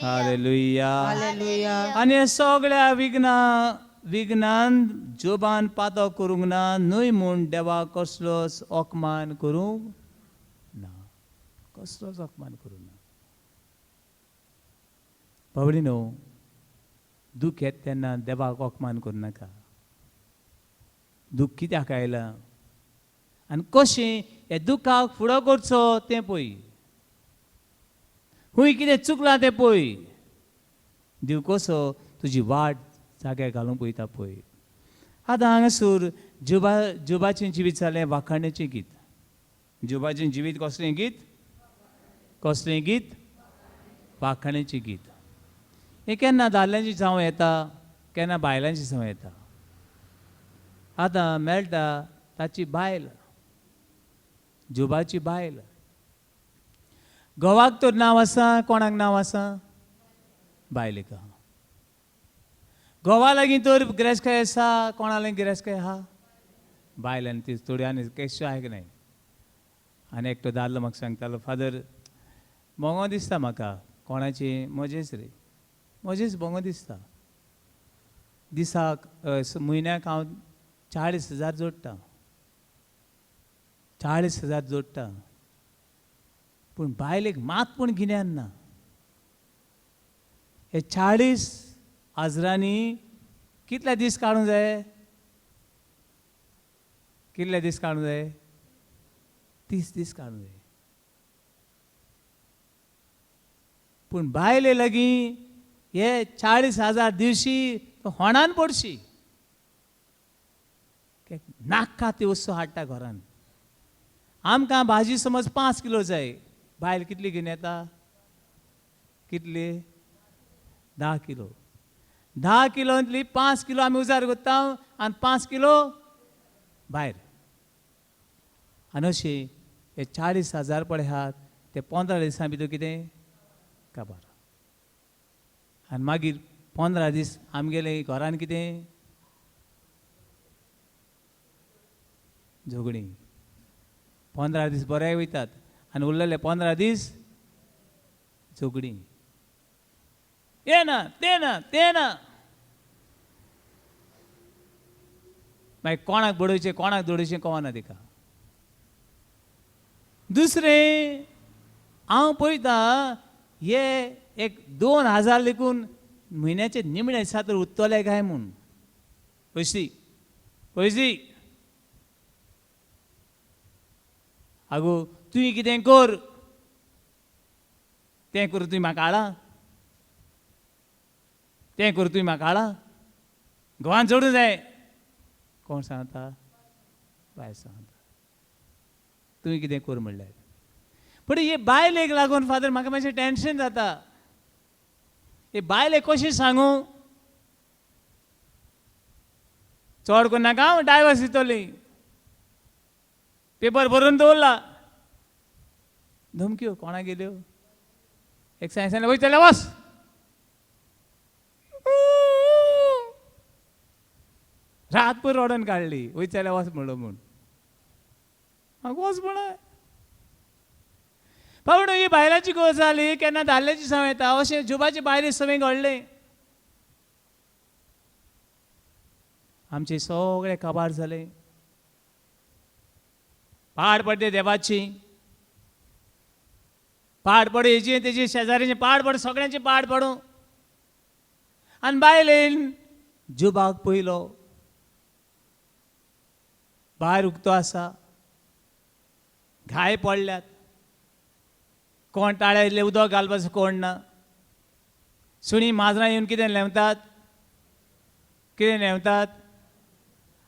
Speaker 4: हालेलुया. आनी हे सगळ्या विघ्नान जोबान पातो करूंक ना. न्हय म्हूण देवाक कसलोच अपमान करूंक ना. कसलोच अपमान करूंक ना. बाबडी न्हू दूख येता तेन्ना देवाक अपमान करूं नाका. दूख कित्याक आयलां आनी कशें हे दुखाक फुडो करचो तें पळय. खूंय कितें चुकलां तें पळय. देव कसो तुजी वाट जाग्यार घालूंक पळयता पळय. आतां हांगासर जोबाचें जिवीत जालें वाखाणेचें गीत. जोबाचें जिवीत कसलें गीत वाखाणेचें गीत. हे केन्ना दादल्यांची जावं येता केन्ना बायलांची जावं येता. आतां मेळटा ताची बायल, जुबाची बायल. घोवाक तर नांव आसा, कोणाक नांव आसा? बायलेक आहा. घोवा लागीं तर गिरेस्तकाय आसा, कोणा लागीं गिरेस्तकाय आहा? बायलांनी ती थोडी आनी केश्यो आयक नाय. आनी एकटो दादलो म्हाका सांगतालो, फादर बोंगो दिसता म्हाका. कोणाची? म्हजेच रे, म्हजेच बोंगो दिसता. दिसाक म्हयन्याक हांव 40,000 जोडटा, 40,000 जोडटा. पूण बायलेक मात पूण गिन्यान ना. हे 40,000नी कितले दीस काडूंक जाय? कितले दीस काडूंक जाय? 30 दीस काडूंक जाय. पूण बायले लागीं हे 40,000 दिवशी होणान पडशी. नाका ती वस्तू हाडटा घरान. आमकां भाजी समज 5 किलो जाय, बायल कितली घेवन येता? कितली? 10 किलो. 10 किलोंतली 5 किलो आमी उजार करता आनी 5 किलो भायर. आनी अशी हे 40,000 पळय आहात ते 15 दिसां भितर कितें काबार. आनी मागीर 15 दीस आमगेले घरान कितें? झगडीं. 15 दीस बरे वयतात आनी उरलेले 15 दीस झगडीं. ये ना ते ना ते ना. मागीर कोणाक बडोवचें कोणाक दोडोवचें कळना तिका. दुसरें हांव पळयता हे एक 2,000 लेकून म्हयन्याचे निमणे दिसा तर उत्तले काय म्हूण पयशी पयशी. आगो तुवें कितें कर तें कर, तुवें म्हाका हाडा तें कर, तुवें म्हाका हाडा. घोवान जोडूं जाय. कोण सांगता? बायल सांगता. तुवें कितें कर म्हणल्यार. पण हे बायलेक लागून फादर म्हाका मातशें टेन्शन जाता. हे बायलेक कशें सांगू? चड करून नाका हांव डायवर्स दितली. पेपर बरोवन दवरला. धमक्यो कोणाक गेल्यो? एक सांगलें वयतले वच. रातभर रडोन काडली. वयतले वच म्हणलो म्हूण. म्हाका वच म्हणाय. पण ही बायलांची गजाल केन्ना दादल्याची सांग येता. अशें जुबाचे बायले सगळें घडलें. आमचे सगळे काबार जाले. पाड पडले देवाची. पाड पड हेची तेजी शेजाऱ्याचे पाड पड सगळ्यांचे पाड पडूं. आनी बायलेन जुबाक पयलो. भायर उक्तो आसा. घाय पडल्यात. कोण ताळ्या इल्लें उदक घालपाचो कोण ना. सुणी माजरां येवन कितें लेवतात? कितें लेवतात?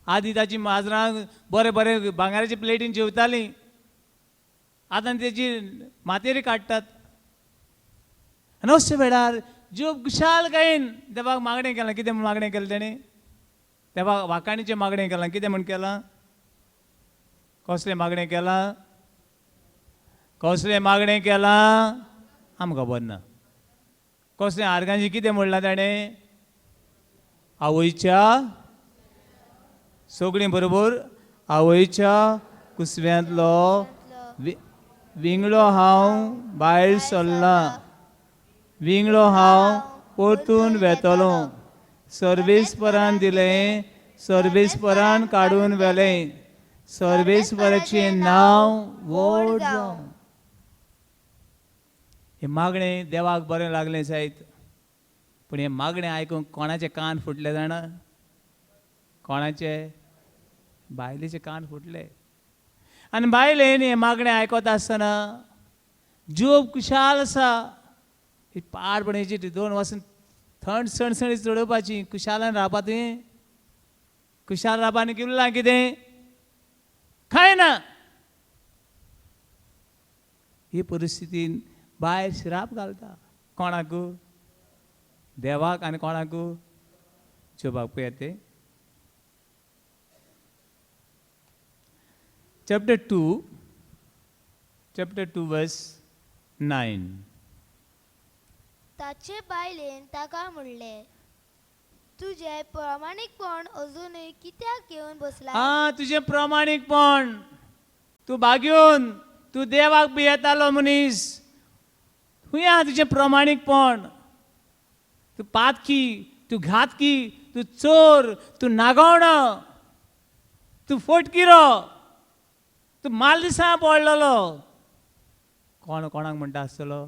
Speaker 4: आदीं ताची माजरां बरें बरें भांगाराच्या प्लेटीन जेवतालीं. आतां तेजी मातेरी काडटात. आनी अशे वेळार जीव खुशालकायेन देवाक मागणें केलां. कितें म्हूण मागणें केलें तेणें? देवाक वाकाणीचें मागणें केलां. कितें म्हूण केलां? कसलें मागणें केलां? कसलें मागणें केलां? आमकां खबर ना. कसलें आर्गांची कितें म्हणलां ताणें? आवयच्या सगळीं बरोबर. आवयच्या कुसव्यांतलो विंगडो हांव भायर सरलां. विंगडो हांव परतून वेतलो. सर्वेस्परान दिलें. सर्वेस्परान काडून व्हेलें. सर्वेस्पराचें नांव व्हड जावं. हे मागणें देवाक बरें लागलें जायत. पूण हे मागणें आयकूंक कोणाचे कान फुटले जाणा? कोणाचे? बायलेचे कान फुटले. आनी बायलेन हे मागणें आयकता आसतना जीव खुशाल आसा. ही पाडपणेची 2 वर्सां थंड सणसणी चडोवपाची. खुशालान रावपा तुवें. खुशाल रावपा आनी उरलां कितें? कांय ना. ही परिस्थितीन बायल श्राप घालता. कोणाक? देवाक आनी कोणाक जोबाक पळया ते chapter 2 verse 9.
Speaker 5: ताचे बायलेन ताका म्हणले, तुझे प्रामाणिकपण अजूनही कित्याक घेऊन बसला?
Speaker 4: तुझे प्रामाणिकपण तू बागेवन तू देवाक बी येतालो मनीस हुया तुझे प्रामाणिकपण तू पातकी तू घातकी तू चोर तू नागवण तू फोटकिरो तू माल दिसा पडलेलो कोण कोणाक म्हणटा आसतलो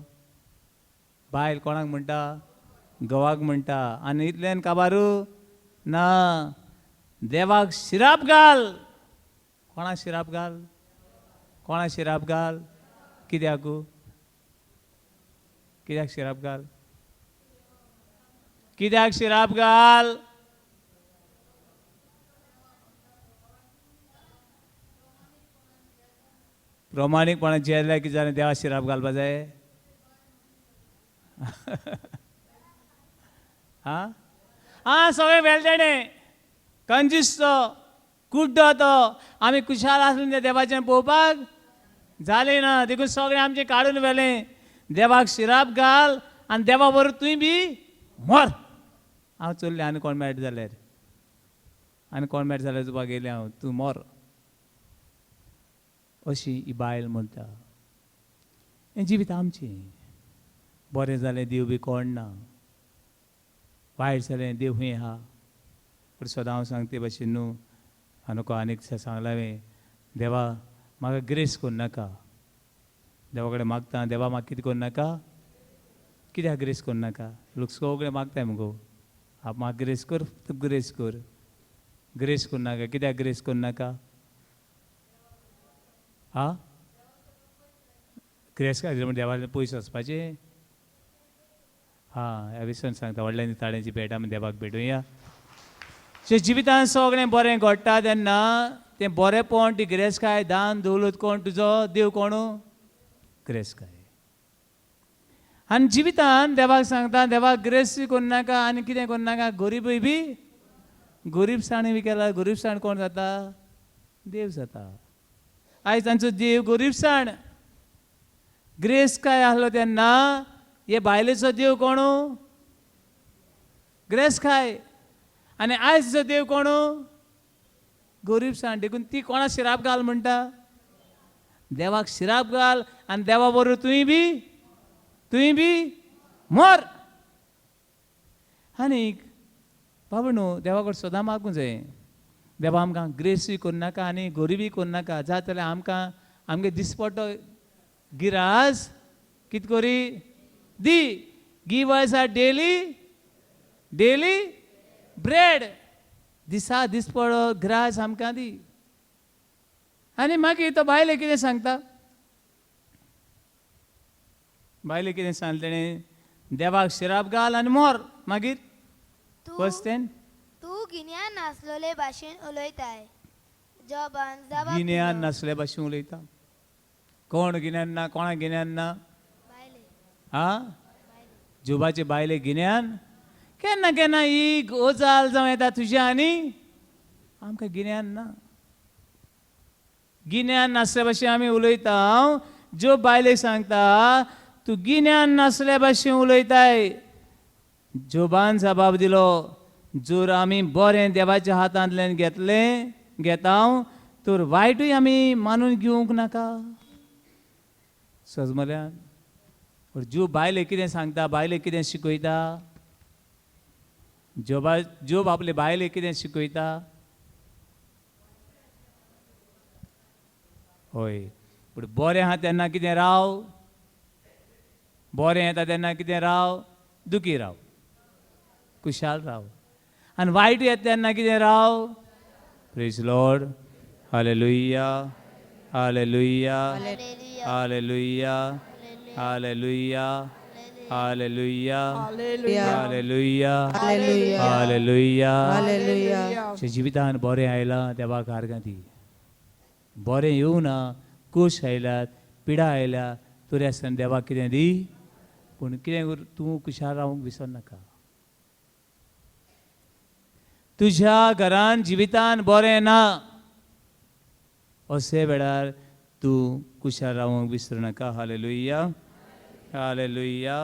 Speaker 4: बायल कोणाक म्हणटा घोवाक म्हणटा आनी इतल्यान काबारू ना देवाक शिराप घाल कोणाक शिराप घाल कोणाक शिराप घाल कित्याक कित्याक शिराप घाल कित्याक शिराप घाल प्रामाणिकपणान जेल्ल्या कितें जालें देवा शिराप घालपा जाय सगळे वेलदेणे कंजूस तो कुड्डो तो आमी कुशाल आसले त्या देवाचें पळोवपाक जालें ना देखून सगळें आमचें काडून व्हेलें देवाक शिराप घाल आनी देवा बरोबर तुय बी मर हांव चल्लें आनी कोण मेळटा जाल्यार तुका गेलें हांव तूं मर अशी ही बायल म्हणटा हें जिवीत आमचें बरें जालें देव बी कोण ना वायट जालें देव हूंय आहा पूण सदां हांव सांगता ते भशेन न्हू हांव आनीक सांगलां हांवें देवा म्हाका ग्रेस करूं नाका देवा कडेन मागता देवा म्हाका कितें करूं नाका कित्याक ग्रेस करूं नाका लोक सगळे मागताय मुगो म्हाका ग्रेस कर तूं ग्रेस कर ग्रेस करूं नाका कित्याक ग्रेस करूं नाका ग्रेस काय म्हणजे देवाचे पयस वचपाचें ह्या विसरून सांगता व्हडल्या निताळ्यांची भेट आमी देवाक भेटुया जे जिवितान सगळें बरें घडटा तेन्ना तें बरेंपण ती ग्रेस काय दान दौलत कोण तुजो देव कोण ग्रेस काय आनी जिवितान देवाक सांगता देवाक ग्रेस करूं नाका आनी कितें करूं नाका गरीबय बी गरीबसाण बी केला गरीबसाण कोण जाता देव जाता आयज तांचो देव गरीबसाण ग्रेस काय आहलो तेन्ना हे बायलेचो देव कोण ग्रेस काय आनी आयजचो देव कोण गरीबसाण देखून ती कोणा शिराप घाल म्हणटा देवाक शिराप घाल आनी देवा बरोबर तुय बी मर आनीक बाबा न्हू देवा कडेन सदां मागूंक जाय देवा आमकां ग्रेसूय करूं नाका आनी गरिबी करूं नाका जाता जाल्यार आमकां आमगे दिसपट्टो गिरास कितें करी दी give us our daily bread दिसा दिसपडो ग्रास आमकां दी आनी मागीर तो बायले कितें सांगता बायले कितें सांगलें तेणें देवाक शिराप घाल आनी मोर मागीर वस्तेन
Speaker 5: तू गिन्यान नासलोले भाशेन उलयताय जॉबान जबाब
Speaker 4: गिन्यान नासले भाशेन उलयता कोण गिन्यान ना कोणाक गिन्यान ना जोबाचे बायले गिन्यान केन्ना केन्ना ही गजाल जावं येता तुज्या आनी आमकां गिन्यान ना गिन्यान नासले भाशेन आमी उलयता जो बायलेक सांगता तूं गिन्यान नासले भाशेन उलयताय जोबान जबाब दिलो जर आमी बरें देवाच्या हातांतल्यान घेता तर वायटूय आमी मानून घेवंक नाका सजमल्यान जो बायले कितें सांगता बायले कितें शिकयता जोब आपले बायले कितें शिकयता होय पूण बरें आहा तेन्ना कितें राव बरें येता तेन्ना कितें राव दुखी राव कुशाल राव आनी वायट येता तेन्ना कितें राव praise lord hallelujah hallelujah hallelujah hallelujah hallelujah hallelujah hallelujah
Speaker 1: hallelujah
Speaker 4: जे जिवितान बरें आयलां देवाक आर्गां दी बरें येवं ना खूश आयल्यात पिडा आयल्या तरी आसतना देवाक कितें दी पूण कितें तूं कुशाल रावंक विसर नाका तुझ्या घरान जिवितान बरें ना असे वेळार तूं कुशाल रावंक विसरूं नाका. Hallelujah, hallelujah,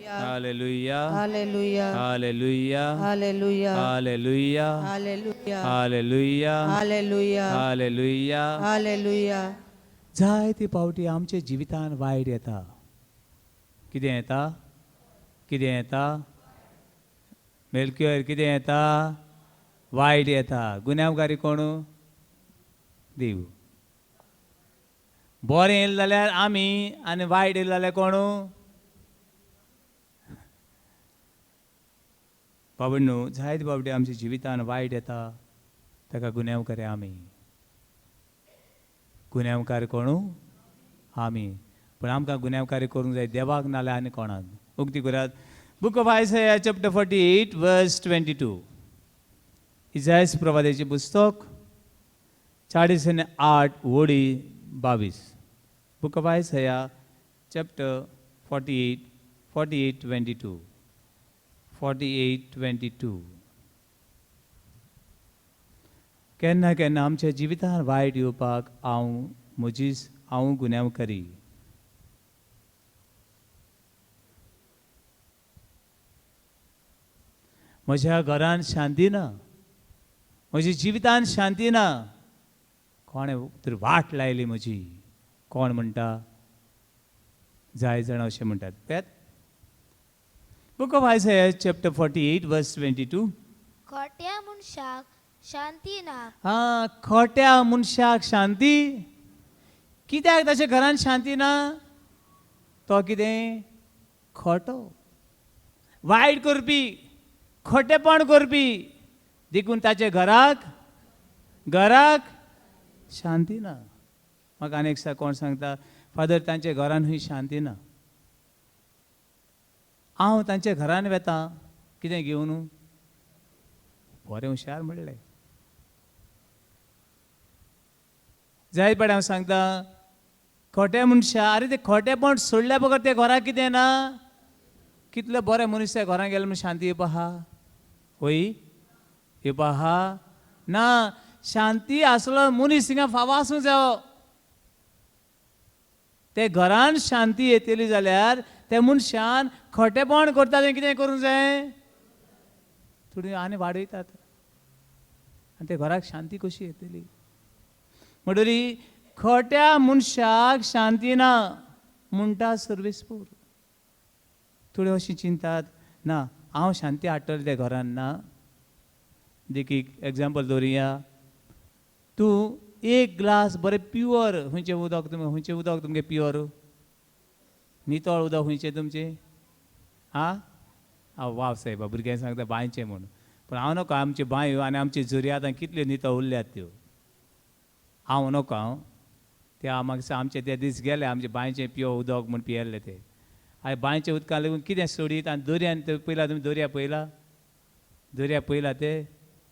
Speaker 4: hallelujah,
Speaker 1: Hallelujah.
Speaker 4: Hallelujah,
Speaker 1: Hallelujah.
Speaker 4: Hallelujah,
Speaker 1: Hallelujah.
Speaker 4: Hallelujah,
Speaker 1: Hallelujah.
Speaker 4: Hallelujah.
Speaker 1: Hallelujah.
Speaker 4: जायते पावटी आमच्या जिवितान वायट येता. कितें येता? कितें येता? मेलक्योर कितें येता? वायट येता. गुन्यांवकारी कोण? देव. बरें येयलें जाल्यार आमी आनी वायट येयलें जाल्यार कोण? बाबडनो जायते बाबडे आमच्या जिवितान वायट येता ताका गुन्यांवकारी आमी. गुन्यांवकार कोण? आमी. पण आमकां गुन्यांवकारी करूंक जाय देवाक नाल्यार आनी कोणाक. उक्ती करात. बुक ऑफ आयसाया चॅप्टर 48 वर्स 22. इसायास प्रवादीचें पुस्तक 48 वडी 22. Book of Isaiah chapter 48 22. 48:22. केन्ना केन्ना आमच्या जिवितान वायट येवपाक हांव गुन्यांवकारी. म्हज्या घरान शांती ना, म्हज्या जिवितान शांती ना. कोणें तरी वाट लायली म्हजी. कोण म्हणटा? जाय जाण अशें म्हणटात. पळयात. बुक ऑफ आयसाया चॅप्टर 48 वर्स 22.
Speaker 5: खोट्या मनशाक शांती ना.
Speaker 4: हा, खोट्या मनशाक शांती. कित्याक ताच्या घरान शांती ना? तो कितें? खोटो, वायट करपी, खोटेपण करपी देखून ताच्या घराक शांती ना. म्हाका आनी एक कोण सांगता, फादर तांच्या घरान खंय शांती ना. हांव तांच्या घरान वेता कितें घेवन? बरें हुशार म्हणलें. जाय पडे हांव सांगता, खोटे मनशा, अरे ते खोटेपण सोडल्या बगर ते घराक कितें ना? कितले बरे मनीस त्या घरान गेले म्हण शांती येवपा आहा? होय, येवपा आहा? ना. शांती आसलो मनीस थिंगा फावो आसूंक जायो. ते घरान शांती येतली जाल्यार त्या मनशान खोटेपण करता तें कितें करूंक जाय? थोडी आनी वाडयतात आनी ते घराक शांती कशी येतली? म्हणटरी खोट्या मनशाक शांती ना म्हणटा सर्वेस्पूर. थोडे अशी चिंतात, ना हांव शांती हाडटलें त्या घरान. ना. देखीक एग्जाम्पल दवरिया. तूं एक ग्लास बरें प्युअर खंयचें उदक तुमगे प्युअर नितळ उदक खंयचें तुमचें? वाव सायबा, भुरग्यांक सांगता बांयचें म्हणून. पूण हांव नका. आमची बांयो आनी आमची झरी आतां कितल्यो नितळ उरल्यात त्यो. हांव नका. ते म्हाका आमचे ते दीस गेले आमचे बांयचें प्युअर उदक म्हूण पियेल्ले ते. हांवें बांयच्या उदकाक लागून कितें सोडीत. आनी दर्यान पयला तुमी? दर्या पयला ते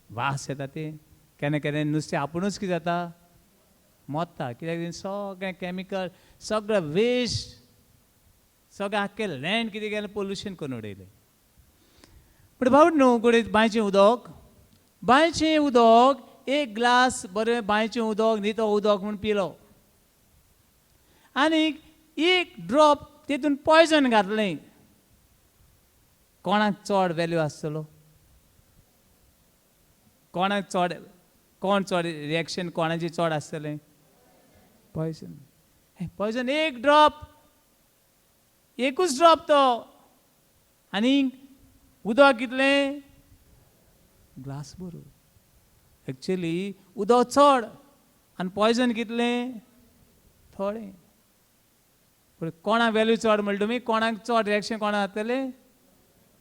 Speaker 4: वास येता ते. केन्ना केन्ना नुस्तें आपुणूच कितें जाता? मोत्ता. कित्याक सगळें कॅमिकल, सगळें वेस्ट, सगळें आख्खें लँड कितें केलें? पोल्युशन करून उडयलें. पूण बावट न्हू. कुडीत बांयचें उदक एक ग्लास बरें बांयचें उदक नितळ उदक म्हूण पिलो आनी एक ड्रॉप तेतून पॉयझन घातलें. कोणाक चड वॅल्यू आसतलो? कोण चड रिएक्शन कोणाचें चड आसतलें? पॉयझन. एक ड्रॉप, एकूच ड्रॉप तो. आनी उदक कितलें? ग्लास भर. एक्चुअली उदक चड आनी पॉयझन कितलें? थोडें. पूण कोणाक वॅल्यू चड म्हणटा तुमी? कोणाक चड रिएक्शन कोणाक जातलें?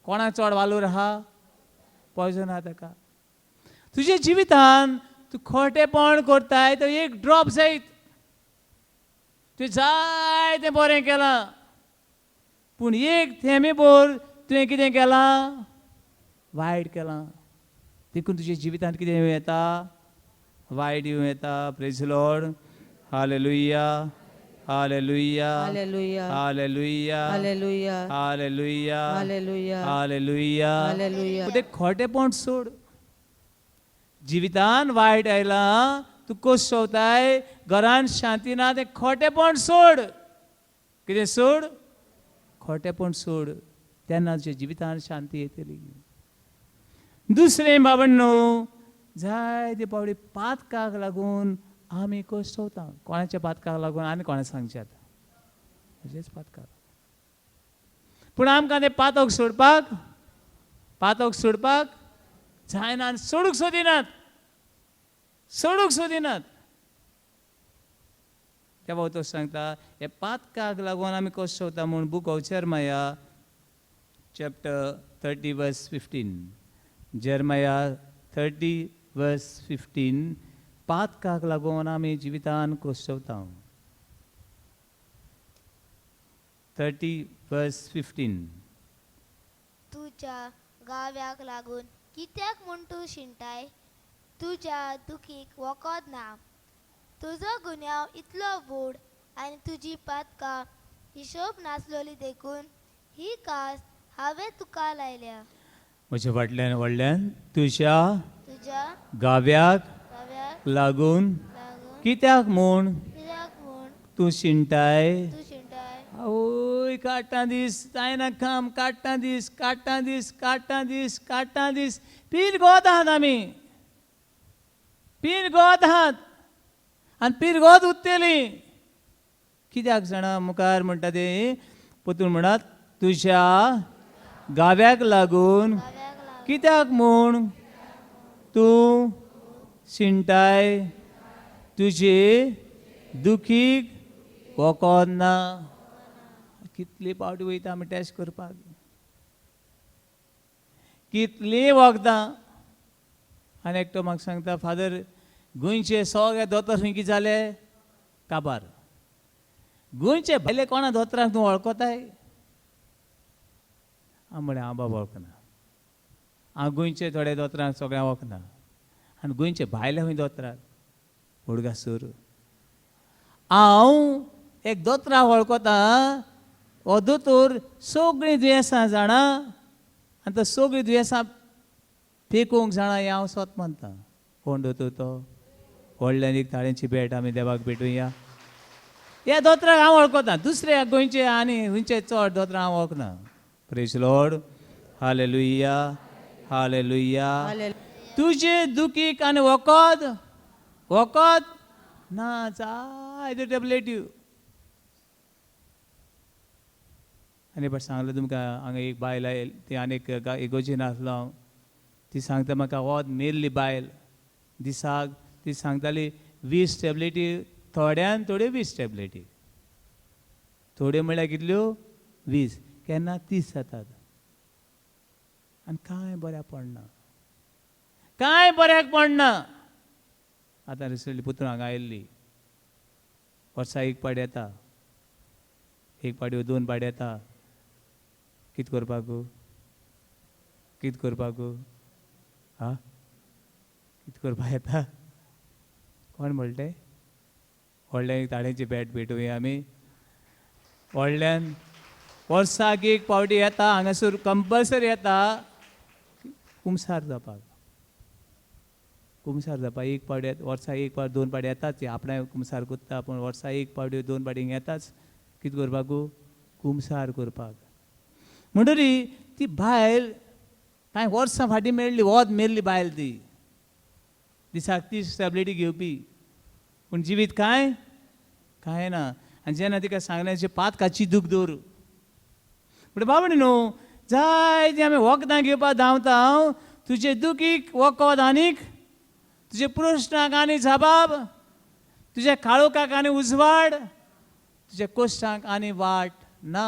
Speaker 4: कोणाक चड वालोर आहा? पॉयझन आहा ताका. तुज्या जिवितान तूं खोटेपण करताय तो एक ड्रॉप जायत. तुवें जाय तें बरें केलां पूण एक थेंबे भर तुवें कितें केलां? वायट केलां. देखून तुज्या जिवितांत कितें येवं येता? वायट येवं येता. Praise the lord. Hallelujah, hallelujah,
Speaker 1: Hallelujah.
Speaker 4: Hallelujah,
Speaker 1: Hallelujah.
Speaker 4: Hallelujah,
Speaker 1: Hallelujah.
Speaker 4: Hallelujah.
Speaker 1: Hallelujah.
Speaker 4: ते खोटेपण सोड. जिवितान वायट आयलां तूं कस सोवताय घरान शांती ना तें खोटेपण सोड कितें सोड खोटेपण सोड तेन्ना तुज्या जिवितान शांती येतली दुसरें बाबण्णो जायते पावटी पातकाक लागून आमी कस सोवता कोणाच्या पातकाक लागून आनी कोणा सांगचें आतां म्हजेच पातकाक पूण आमकां तें पातक सोडपाक जायना आनी सोडूंक सोदिनात तेव्हा तो सांगता हे पातकाक लागून आमी कस सोवता म्हूण बूक ऑफ जर्मया चॅप्टर 30 वर्स 15 जर्मया 30 वर्स 15 पातकाक लागून आमी जिवितान कस सोवता 30 वर्स 15
Speaker 5: तुज्या गाव्याक लागून कित्याक म्हूण तूं शिंटाय तुज्या दुखीक वखद ना तुजो गुन्यांव इतलो व्हड आनी तुजी पातकां हिशोब नासलोली देखून ही कास हांवें तुका लायल्या
Speaker 4: म्हज्या फाटल्यान व्हडल्यान तुज्या
Speaker 5: तुज्या
Speaker 4: गाव्याक
Speaker 5: गाव्याक
Speaker 4: लागून
Speaker 5: लागून
Speaker 4: कित्याक म्हूण
Speaker 5: कित्याक म्हूण
Speaker 4: तूं शिंटाय
Speaker 5: तूं शिंटाय
Speaker 4: ओय काडटा दीस जायना काम काडटा दीस पीर गोत आहात आमी पीर गोत आहात आनी पीर गोत उत्तेली कित्याक जाणा मुखार म्हणटा ते पोतून म्हणत तुज्या गाव्याक लागून
Speaker 5: गाव्याक लागून
Speaker 4: कित्याक म्हूण तूं शिंटाय तुजे दुखीक वखद ना कितली पावटी वयता आमी टेस्ट करपाक कितलीं वखदां आनी एकटो म्हाका सांगता फादर गोंयचे सगळे दोतोर खंय कितें जाले काबार गोंयचे भायले कोणा दोतोराक तूं वळखताय हांव म्हळें हांव बाबा वळखना हांव गोंयचे थोडे दोतोरांक सगळ्यांक वळखना आनी गोंयचे भायले खंय दोतोराक उडगासूर हांव एक दोतोराक वळखता हो दोतोर सगळीं दुयेंसां जाणा आनी तो सगळीं दुयेंसां पेकोवंक जाणा हें हांव स्वत म्हणटा कोण दोतोर तो व्हडल्यान एक ताळ्यांची भेट आमी देवाक भेटुया ह्या दोतोराक हांव वळखता दुसरे गोंयचे आनी खंयचे चड दोतोराक हांव वळखना प्रेज लॉर्ड हालेलुया हालेलुया तुजे दुखीक आनी वखद ना जाय टॅबलेट्यो आनी फाट सांगलें तुमकां हांगा एक बायल आयली ती आनी इगोजीन आसलो हांव ती सांगता म्हाका वोद मेल्ली बायल दिसाक ती सांगताली 20 टॅबलेटी थोड्यान थोड्यो 20 टॅबलेटी थोड्यो म्हळ्यार कितल्यो 20 केन्ना 30 जातात आनी कांय बऱ्याक पडना आतां रिसंटली पुतून हांगा आयिल्ली वर्सा एक पाड येता एक पाडयो 2 पाड येता कितें करपाक हा कितें करपाक येता कोण म्हणटे व्हडल्यान एक ताळ्यांची भेटुया आमी व्हडल्यान वर्साक एक पावटी येता हांगासर कंपल्सरी येता कुमसार जावपाक एक पावटी वर्सा एक पावटी 2 पावटी येताच आपणें कुमसार कोत्ता पूण वर्सा एक पावटी 2 पावटी येताच कितें करपाक कुमसार करपाक म्हणटरी ती बायल कांय वर्सां फाटीं मेळ्ळी वोद मेल्ली बायल ती दिसाक 30 टॅबलेटी घेवपी पूण जिवीत कांय ना आनी जेन्ना तिका सांगल्याचें पातकाची दूख दवर म्हणटा बाबडी न्हू जाय ती आमी वखदां घेवपाक धांवता हांव तुजे दुखीक वखद आनीक तुजे प्रश्नाक आनी जबाब तुज्या काळोखाक आनी उजवाड तुज्या कश्टांक आनी वाट ना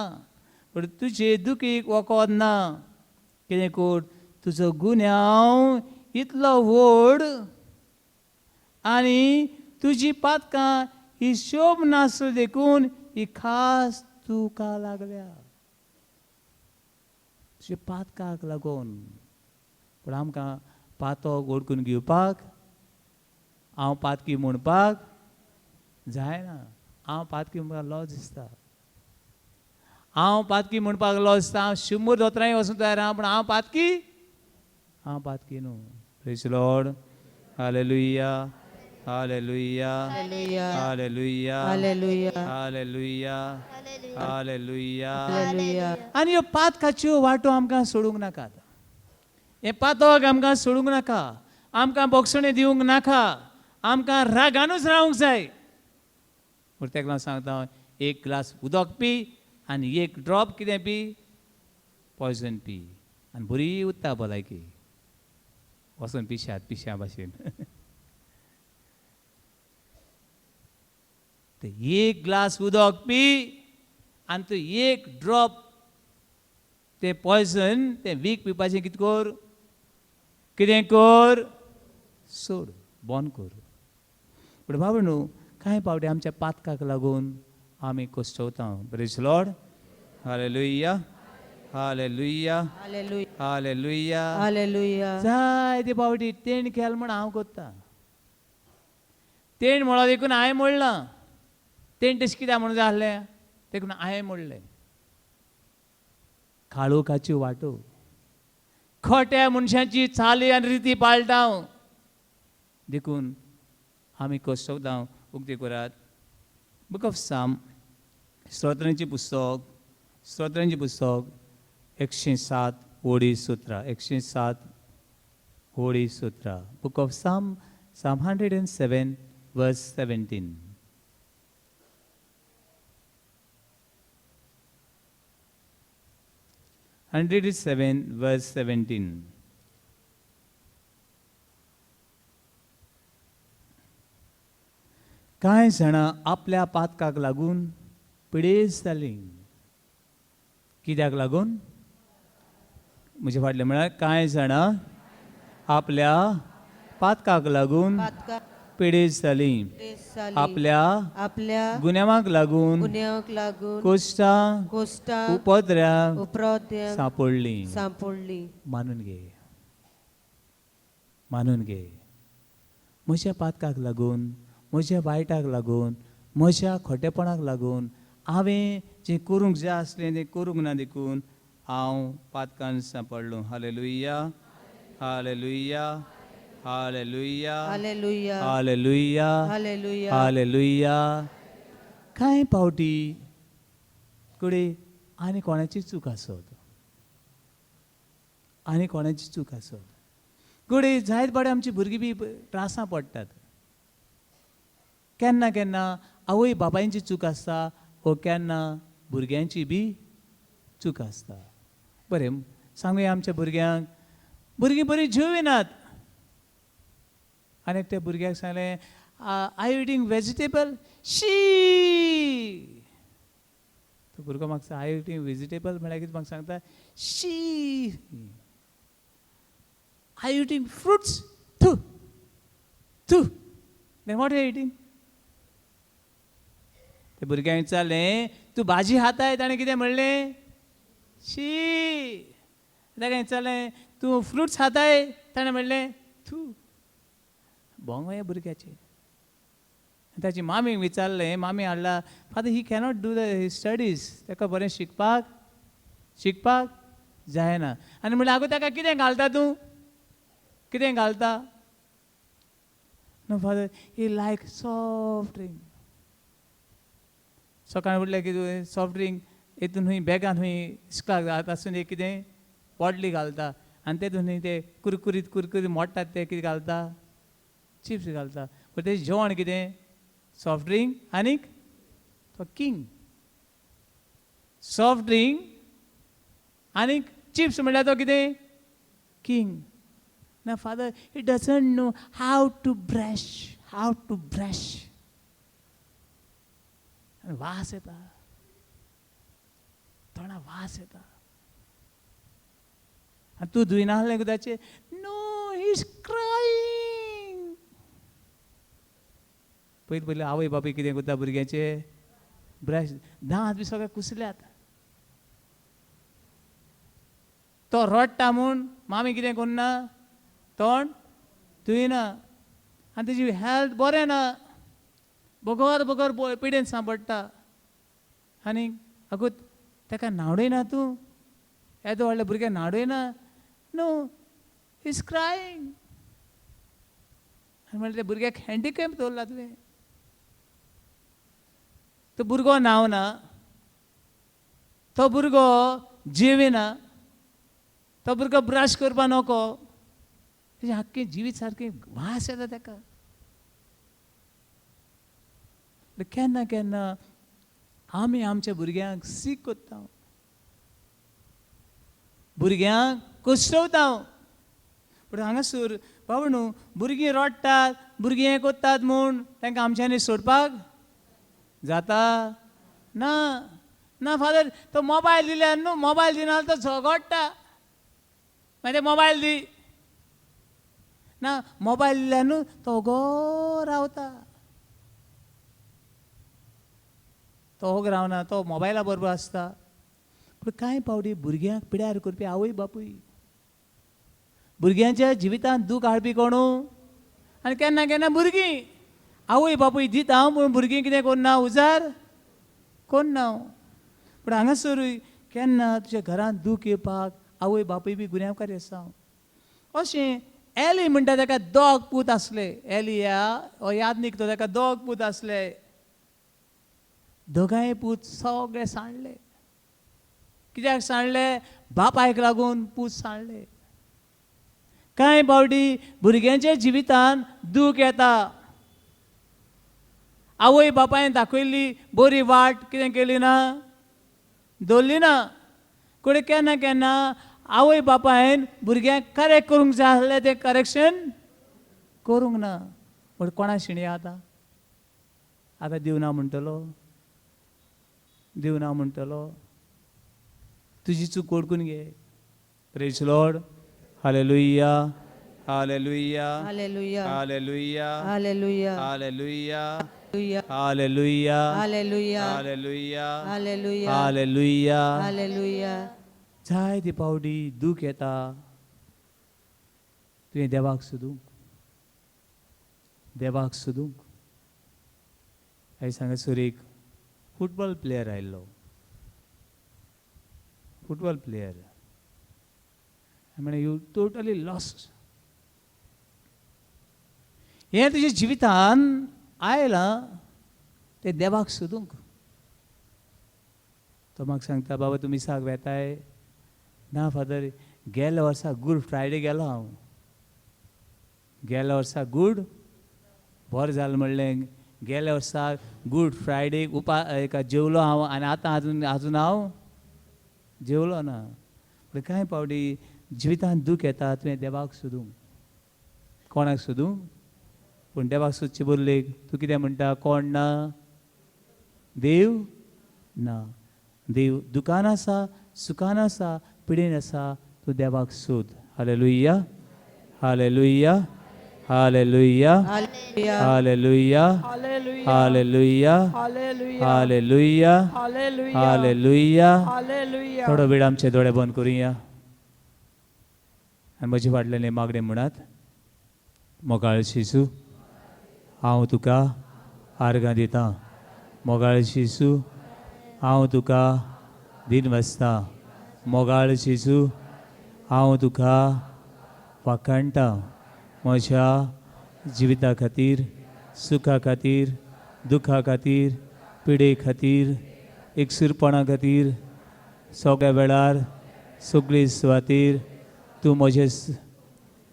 Speaker 4: पूण तुजे दुखीक वखद ना कितें कोर तुजो गुन्यांव इतलो व्हड आनी तुजी पातकां हिशोब नासलो देखून ही खास तुका लागल्या तुजे पातकाक लागून पूण आमकां पातक ओळखून घेवपाक हांव पातकी म्हणपाक जायना हांव पातकी म्हणपाक लज दिसता हांव हांव 100 दोतोरांय वचूंक तयार आहा पूण हांव पातकी न्हू praise Lord Hallelujah. Hallelujah.
Speaker 1: Hallelujah.
Speaker 4: Hallelujah.
Speaker 1: Hallelujah.
Speaker 4: Hallelujah.
Speaker 5: Hallelujah.
Speaker 4: Hallelujah.
Speaker 1: Hallelujah.
Speaker 4: आनी ह्यो पातकाच्यो वाटो आमकां सोडूंक नाकात. हे पातोक आमकां सोडूंक नाका. आमकां बोगसणे दिवंक नाका. आमकां रागानूच रावंक जाय. पूण तेका लागून सांगता हांव, एक ग्लास उदक पी आनी एक ड्रॉप कितें पी, पॉयझन पी, आनी बरी उत्ता भलायकी. वचून पिश्या भाशेन. ते एक ग्लास उदक पी आनी तो एक ड्रॉप ते पॉयझन ते वीक पिवपाचें कितें कर सोड, बंद कर. पूण बाबा न्हू, कांय पावटी आमच्या पातकाक लागून आमी कोश्टवता. Praise lord. Hallelujah. Hallelujah.
Speaker 1: Hallelujah.
Speaker 4: Hallelujah.
Speaker 1: Hallelujah.
Speaker 4: जायते पावटी तेण केलें म्हण हांव कोत्ता. तेण म्हणो देखून हांवें म्हणलां. तेण तशें कित्याक म्हणून जाय आसलें देखून हांवें म्हणलें. काळोखाची वाटो, खोट्या मनशांची चाली आनी रिती पाळटा देखून आमी कोश्टवता. उक्ती करात. बूक ऑफ साम, स्तोत्रांची पुस्तक 107 ओडी सुत्रा. 107 ओडी सुत्रा. Book of Psalm, Psalm 107 verse 17. verse 17. कांय जाणां आपल्या पातकाक लागून पिडेस्त जालीं. कित्याक लागून? म्हजे फाटले म्हळ्यार कांय जाणां आपल्या पातकाक लागून
Speaker 1: पातका
Speaker 4: पिडेस्त जालीं.
Speaker 1: जाली.
Speaker 4: आपल्या गुन्यांवाक लागून,
Speaker 1: गुन्यांक लागून
Speaker 4: कोश्टां उपद्रव्याक
Speaker 1: उपरोत्यांक
Speaker 4: सांपडलीं.
Speaker 1: सांपडली.
Speaker 4: मानून घे. म्हज्या पातकाक लागून, म्हज्या वायटाक लागून, म्हज्या खोटेपणाक लागून हांवें जें करूंक जाय आसलें तें करूंक ना देखून हांव पातकान सांपडलो. Hallelujah. Hallelujah. Hallelujah.
Speaker 1: Hallelujah.
Speaker 4: Hallelujah.
Speaker 1: Hallelujah.
Speaker 4: Hallelujah. कांय पावटी कडे आनी कोणाची चूक आसत. कडे जायत पावटी आमची भुरगीं बी त्रासां पडटात. केन्ना आवय बापायची चूक आसता, वो केन्ना भुरग्यांची बी चूक आसता. बरें सांगुया आमच्या भुरग्यांक, भुरगीं बरीं जेविनात. आनी त्या भुरग्याक सांगलें, आय यू इटींग वेजिटेबल? शी. तो भुरगो म्हाका सांग, आय यू इटींग वेजिटेबल म्हळ्यार कितें म्हाका सांगता, शी. Are you eating fruits? थू. Then what are you eating? ते भुरग्यांक विचारलें, तूं भाजी खाताय? ताणें कितें म्हणलें? शी. ताका विचारलें, तूं फ्रुट्स खाताय? ताणें म्हणलें थू. भोंग ह्या भुरग्याचें. ताची मामीक विचारलें, मामी हाडला, father he cannot do the studies. ताका बरें शिकपाक जायना. आनी म्हणलें, आगो ताका कितें घालता तूं? कितें घालता? नो फादर, ही लायक सॉफ्ट ड्रिंक. सकाळीं उठलें की सॉफ्ट ड्रिंक हितून हूंय बॅगान हूंय इस्काक आसून एक कितें बॉटली घालता आनी तेतून ते कुरकुरीत मोडटात ते कितें घालता? चिप्स घालता. पूण तेजें जेवण कितें? सॉफ्ट ड्रिंक आनीक तो किंग. सॉफ्ट ड्रिंक आनीक चिप्स म्हणल्यार तो कितें? किंग. ना father, he doesn't know how to brush. वास येता, तोंडा वास येता. आनी तूं धुयना आसलें उदकाचें? No, he is crying. पयलीं आवय बापूय कितें करता भुरग्याचे? ब्रश. दांत बी सगळे कुसल्यात. तो रडटा म्हूण मामी कितें करना? तोंड धुयना. आनी तेजी हेल्थ बरें ना. बगर पिडेन सांपडटा. आनी आगो ताका न्हावडयना तूं? येदो व्हडल्या भुरग्याक न्हावडयना? No, he is क्रायींग. आनी म्हणलें त्या भुरग्याक हँडिकॅप दवरला तुवें. तो भुरगो न्हांवना, तो भुरगो जेविना, तो भुरगो ब्रश करपा नको, तेजें आख्खें जिवीत सारकें वास येता ताका. केन्ना केन्ना आमी आमच्या भुरग्यांक सीक कोत्ता, भुरग्यांक कुसरवता. पूण हांगासर बाबा न्हू, भुरगीं रडटात, भुरगीं हें कोत्तात म्हूण तांकां आमच्यांनी सोडपाक जाता ना. ना फादर, तो मोबायल दिल्यार न्हू, मोबायल दिना तो झगडटा, मागीर मोबायल दी ना, मोबायल दिल्यार न्हू तो ओगो रावता. तो ओग रावना, तो मोबायला बरोबर आसता. पूण कांय पावटी भुरग्यांक पिड्यार करपी आवय बापूय, भुरग्यांच्या जिवितांत दूख हाडपी कोणू, आनी केन्ना केन्ना भुरगीं आवय बापूय दिता पूण भुरगीं कितें कोन्ना, उजार कोन्ना. पूण हांगासरूय केन्ना तुज्या घरांत दूख येवपाक आवय बापूय बी गुन्यांवकारी आसा. अशें एली म्हणटा ताका 2 पूत आसले. एलिया हो याद निघतो, ताका 2 पूत आसले. दोगांय पूत सगळे सांडले. कित्याक सांडले? बापायक लागून पूत सांडले. कांय पावटी भुरग्यांच्या जिवितांत दूख येता. आवय बापायन दाखयल्ली बरी वाट कितें केली ना, दवरली ना. कोणी केन्ना केन्ना आवय बापायन भुरग्यांक करेक्ट करूंक जाय आसलें तें करेक्शन करूंक ना. पूण कोणा शिणया आतां देव ना म्हणटलो, देव ना म्हणटलो. तुजी चूक ओळखून घे. Praise lord. Hallelujah, hallelujah,
Speaker 1: hallelujah,
Speaker 4: hallelujah,
Speaker 1: hallelujah,
Speaker 4: hallelujah,
Speaker 1: hallelujah,
Speaker 4: hallelujah,
Speaker 1: hallelujah,
Speaker 4: hallelujah,
Speaker 1: hallelujah,
Speaker 4: hallelujah.
Speaker 1: Hallelujah.
Speaker 4: जाय ती पावटी दूख येता, तुवें देवाक सोदूंक, देवाक सोदूंक. आयज हांगासर एक फुटबॉल प्लेयर आयिल्लो, फुटबॉल प्लेयर. म्हणे यू टोटली लॉस्ट. हें तुज्या जिवितांत आयलां तें देवाक सोदूंक. तो म्हाका सांगता, बाबा तुमी साक वेताय ना फादर. गेल्या वर्सा गूड फ्रायडे गेलो हांव. गेल्या वर्सा गूड बरें जालें म्हणलें. गेल्या वर्सा गूड फ्रायडे एका जेवलो हांव आनी आतां आजून हांव जेवलो ना. पूण कांय पावटी जिवितांत दूख येता, तुवें देवाक सोदूंक. कोणाक सोदूंक? पूण देवाक सोदचे बरोलेक तूं कितें म्हणटा? कोण ना? देव ना. देव दुखान आसा, सुखान आसा, पिडेन आसा. तूं देवाक सोद. Hallelujah, hallelujah, hallelujah,
Speaker 1: hallelujah,
Speaker 4: hallelujah,
Speaker 3: hallelujah,
Speaker 4: hallelujah,
Speaker 3: hallelujah,
Speaker 4: hallelujah,
Speaker 3: hallelujah,
Speaker 4: hallelujah.
Speaker 3: Hallelujah.
Speaker 4: थोडो वेळ आमचे दोळे बंद करुया आनी म्हजे फाटल्यान मागणें म्हणत. मोगाळ शिशू, हांव तुका आर्गां दितां. मोगाळ शिशू, हांव तुका दिनवसता. मोगाळ शिशू, हांव तुका वाखाणटा. म्हज्या जिविता खातीर, सुखा खातीर, दुखा खातीर, पिडे खातीर, एकसुरपणा खातीर, सगळ्या वेळार, सगळी सुवातेर तूं म्हज्या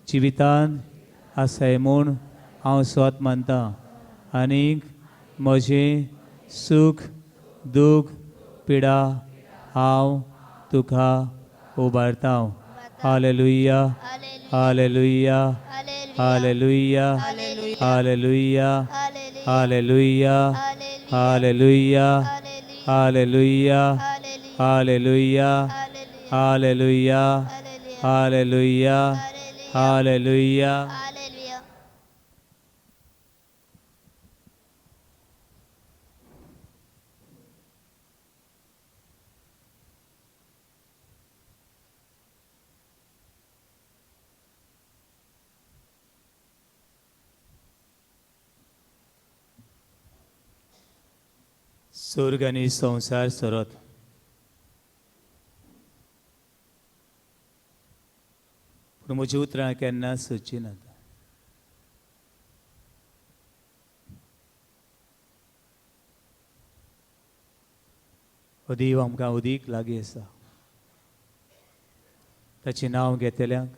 Speaker 4: जिवितांत आसाय म्हूण हांव स्वत मानतां. आनीक म्हजें सूख, दूख, पिडा हांव तुका उबारतां. Hallelujah, hallelujah, hallelujah, hallelujah, hallelujah, hallelujah, hallelujah, hallelujah, hallelujah, hallelujah, hallelujah. स्वर्ग आनी संवसार सरत पूण म्हजी उतरां केन्ना सोदची नात. तो देव आमकां उदीक लागीं आसा. ताचें नांव घेतल्यांक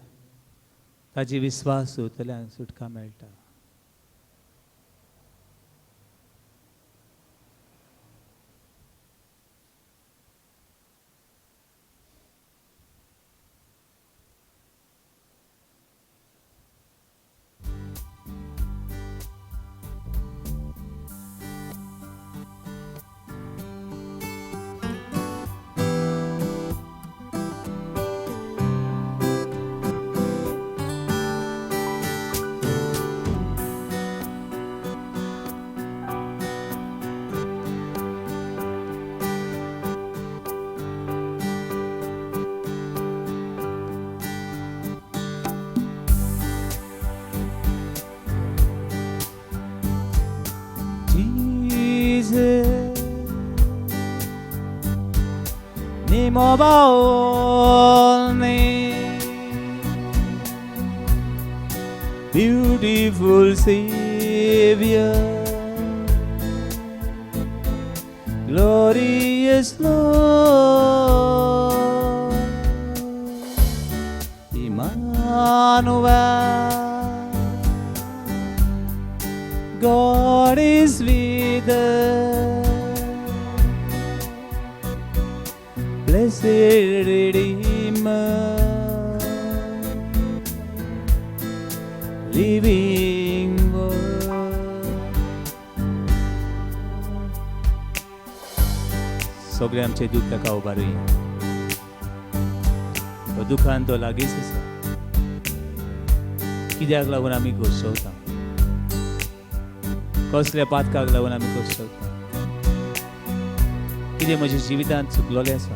Speaker 4: ताची विस्वास दवरतल्यांक सुटका मेळटा. Jesus, name of all names, beautiful Savior, glorious Lord, Emmanuel, God is with us. Blessed Redeemer, living word. सगळे आमचे दुःख ताका उबारुया. दुखान तो लागींच आसा. कित्याक लागून आमी घोशवता? कसल्या पातकाक लागून आमी घोशवता? कितें म्हज्या जिवितांत चुकलोलें आसा?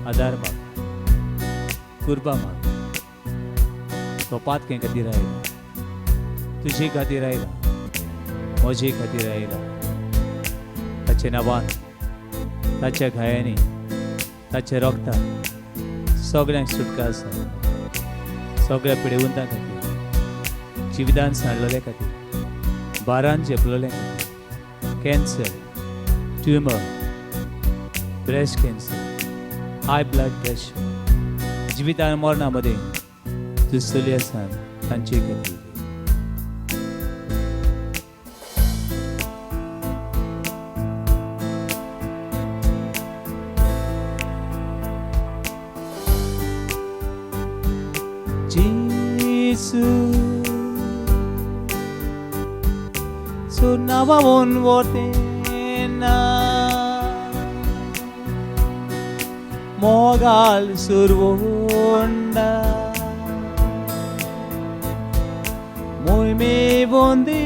Speaker 4: आदार माग, कुर्बा माग. तो पातके खातीर आयला, तुजे खातीर आयला, म्हजे खातीर आयला. ताच्या नांवान, ताच्या घायांनी, ताच्या रोगतान सगळ्यांक सुटका आसा. सगळ्या पिडेवंतां खातीर, जिवितांत सांडलोल्या खातीर, बारान झेपलोल्या खातीर, cancer, tumour, breast cancer, high blood pressure, जिवितान मरणा मदें दुसली आसात तांचे खातीर. Jesus, so now I won't want Mogal survonda Muy me bondi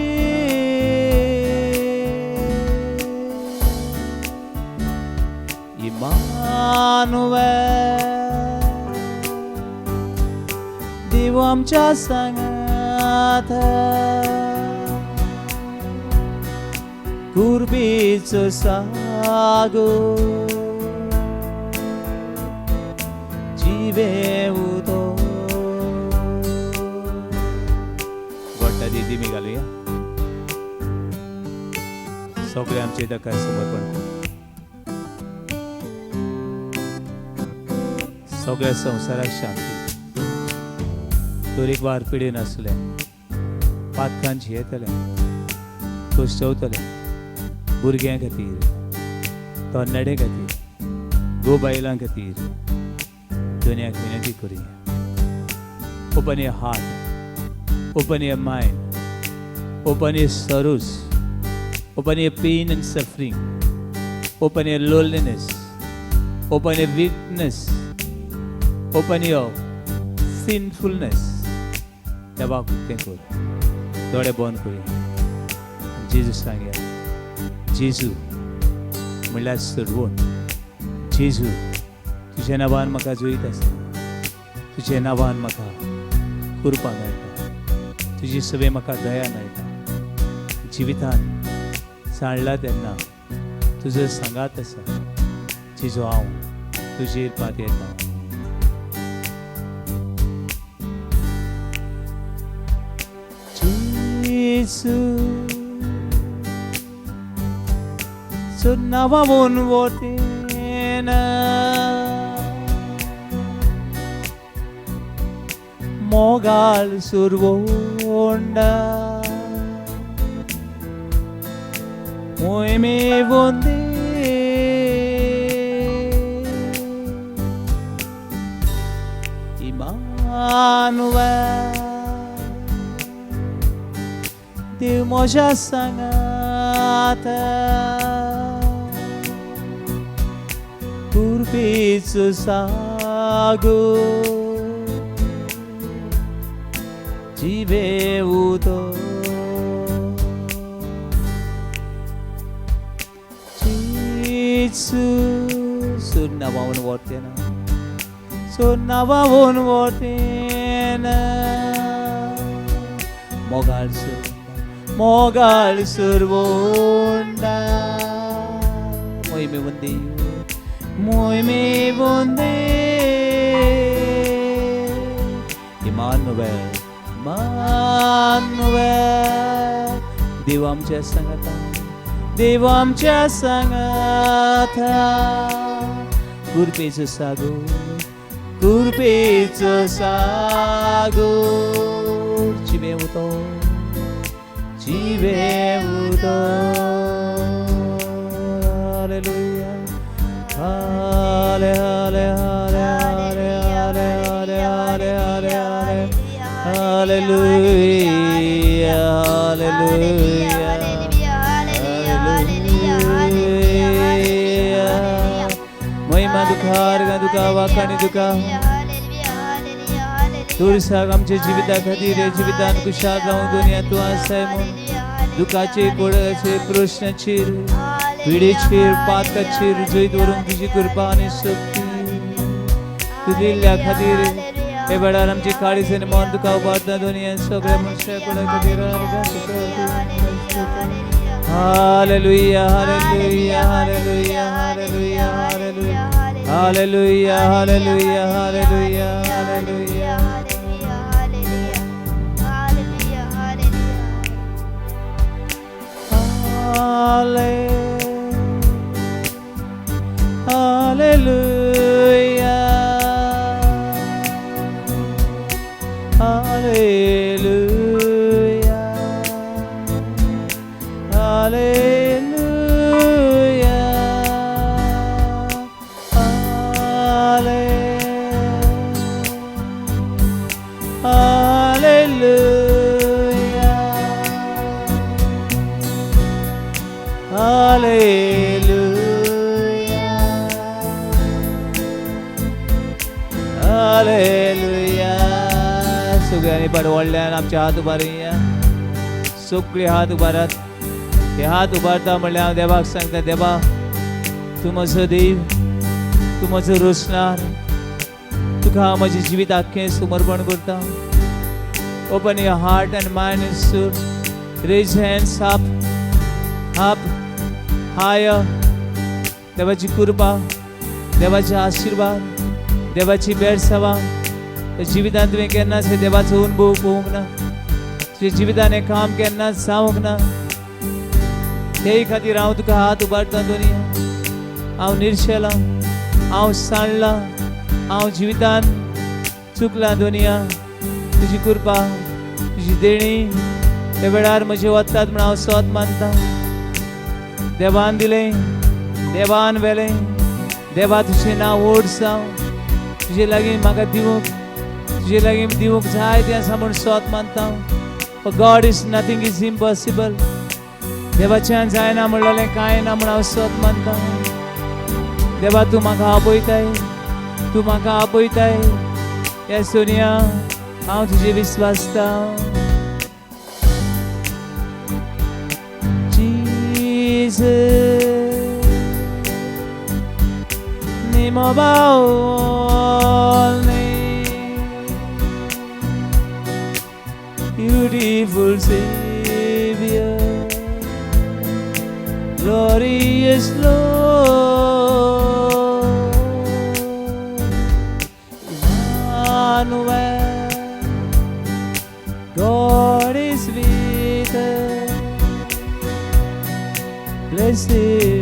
Speaker 4: Emmanuel Devo आमच्या सांगात कुर्बीचो सागो जीवेवतो. गोट्टा दिदी मी घालूया. सगळे आमचे ताका समर्पण करू. सगळ्या संवसाराक शांती. तोरीक वार पिडे नासले, पातकान जियेतले, कुशवतले, भुरग्यां खातीर, तरणाटे खातीर, गोबायलां खातीर दुनियाक विनंती करुया. Open your heart, open your mind, open your sorrows, open your pain and suffering, open your loneliness, open your weakness, open your sinfulness. देवाक उक्तें कर. दोळे बंद करुया. जेजू सांगया, जेजू म्हणल्यार सर्वोन. जेजू तुझ्या नांवान म्हाका जोईत आसा. तुझ्या नांवान म्हाका कृपा मेळटा. तुजी सवे म्हाका दया मेळटा. जिवितान सांडला तेन्ना तुजो सांगात आसा. जेजू हांव तुजेर पात येता. जेजू 나와온 워테나 모갈 survonda moime vonde Emmanuel Deus moja sangata Purpitsu sago Jiveuto Jitsu Sunnawaun Vortena Sunnawaun Vortena Mogal survonda Moime vondeyu Moime vonde Emmanuel Emmanuel देव आमच्या संगता देव आमच्या संगता कृपेचं सागोर 지배우도 할렐루야 할레 할레 할레 할레 할레 할레 할레 할레 할렐루야 할렐루야 महिमा दुखा दुखा वाखाणी दुखा तुळसाक आमच्या जिविता खातीर जिवितान कुशाक गांव दुनिया तूं आसाय म्हूण दुखाचेर कोडाचेर प्रश्नाचेर पिडेचेर पातकाचेर जैत व्हरून तुजी कृपा आनी शक्ती तूं दिल्ल्या खातीर हे वेळार आमची काळीज आनी मन दुखा उबारता दुनिया सगळ्या मनशां कोणा खातीर hallelujah hallelujah hallelujah hallelujah hallelujah hallelujah hallelujah hallelujah hallelujah Hallelujah, Hallelujah, Hallelujah, Hallelujah. सगळ्यांनी पडवळल्यान आमचे हात उबारुया सगळे हात उबारात हे हात उबारता म्हणल्यार हांव देवाक सांगता देवा तूं म्हजो देव तूं म्हजो रोशनार तुका हांव म्हजें जिवीत आख्खें समर्पण करता open your heart and mind and soul raise hands up higher देवाची कृपा देवाचे आशीर्वाद देवाची बेडसेवा जिवितांत तुवें केन्नाच हे देवाचो अनुभव पळोवंक ना तुज्या जिवितांत हें काम केन्नाच जावंक ना ते खातीर हांव तुका हात उबारता दुनिया हांव निर्शेला हांव सांडला हांव जिवितांत चुकला दुनिया तुजी कृपा तुजी देणी हे वेळार म्हजे वतात म्हण हांव स्वत मानता देवान दिलें देवान वेलें देवा तुजें नांव व्हड जावं तुजे लागीं म्हाका दिवंक तुजे लागीं दिवंक जाय तें आसा म्हूण स्वत मानता for God is nothing is impossible देवाच्यान जायना म्हणलेलें कांय ना म्हूण हांव स्वत मानता देवा तूं म्हाका आपयताय ह्या सोनिया हांव तुजेर विस्वासता name of all name, beautiful Savior, glorious Lord, Emmanuel, God is with us, blessed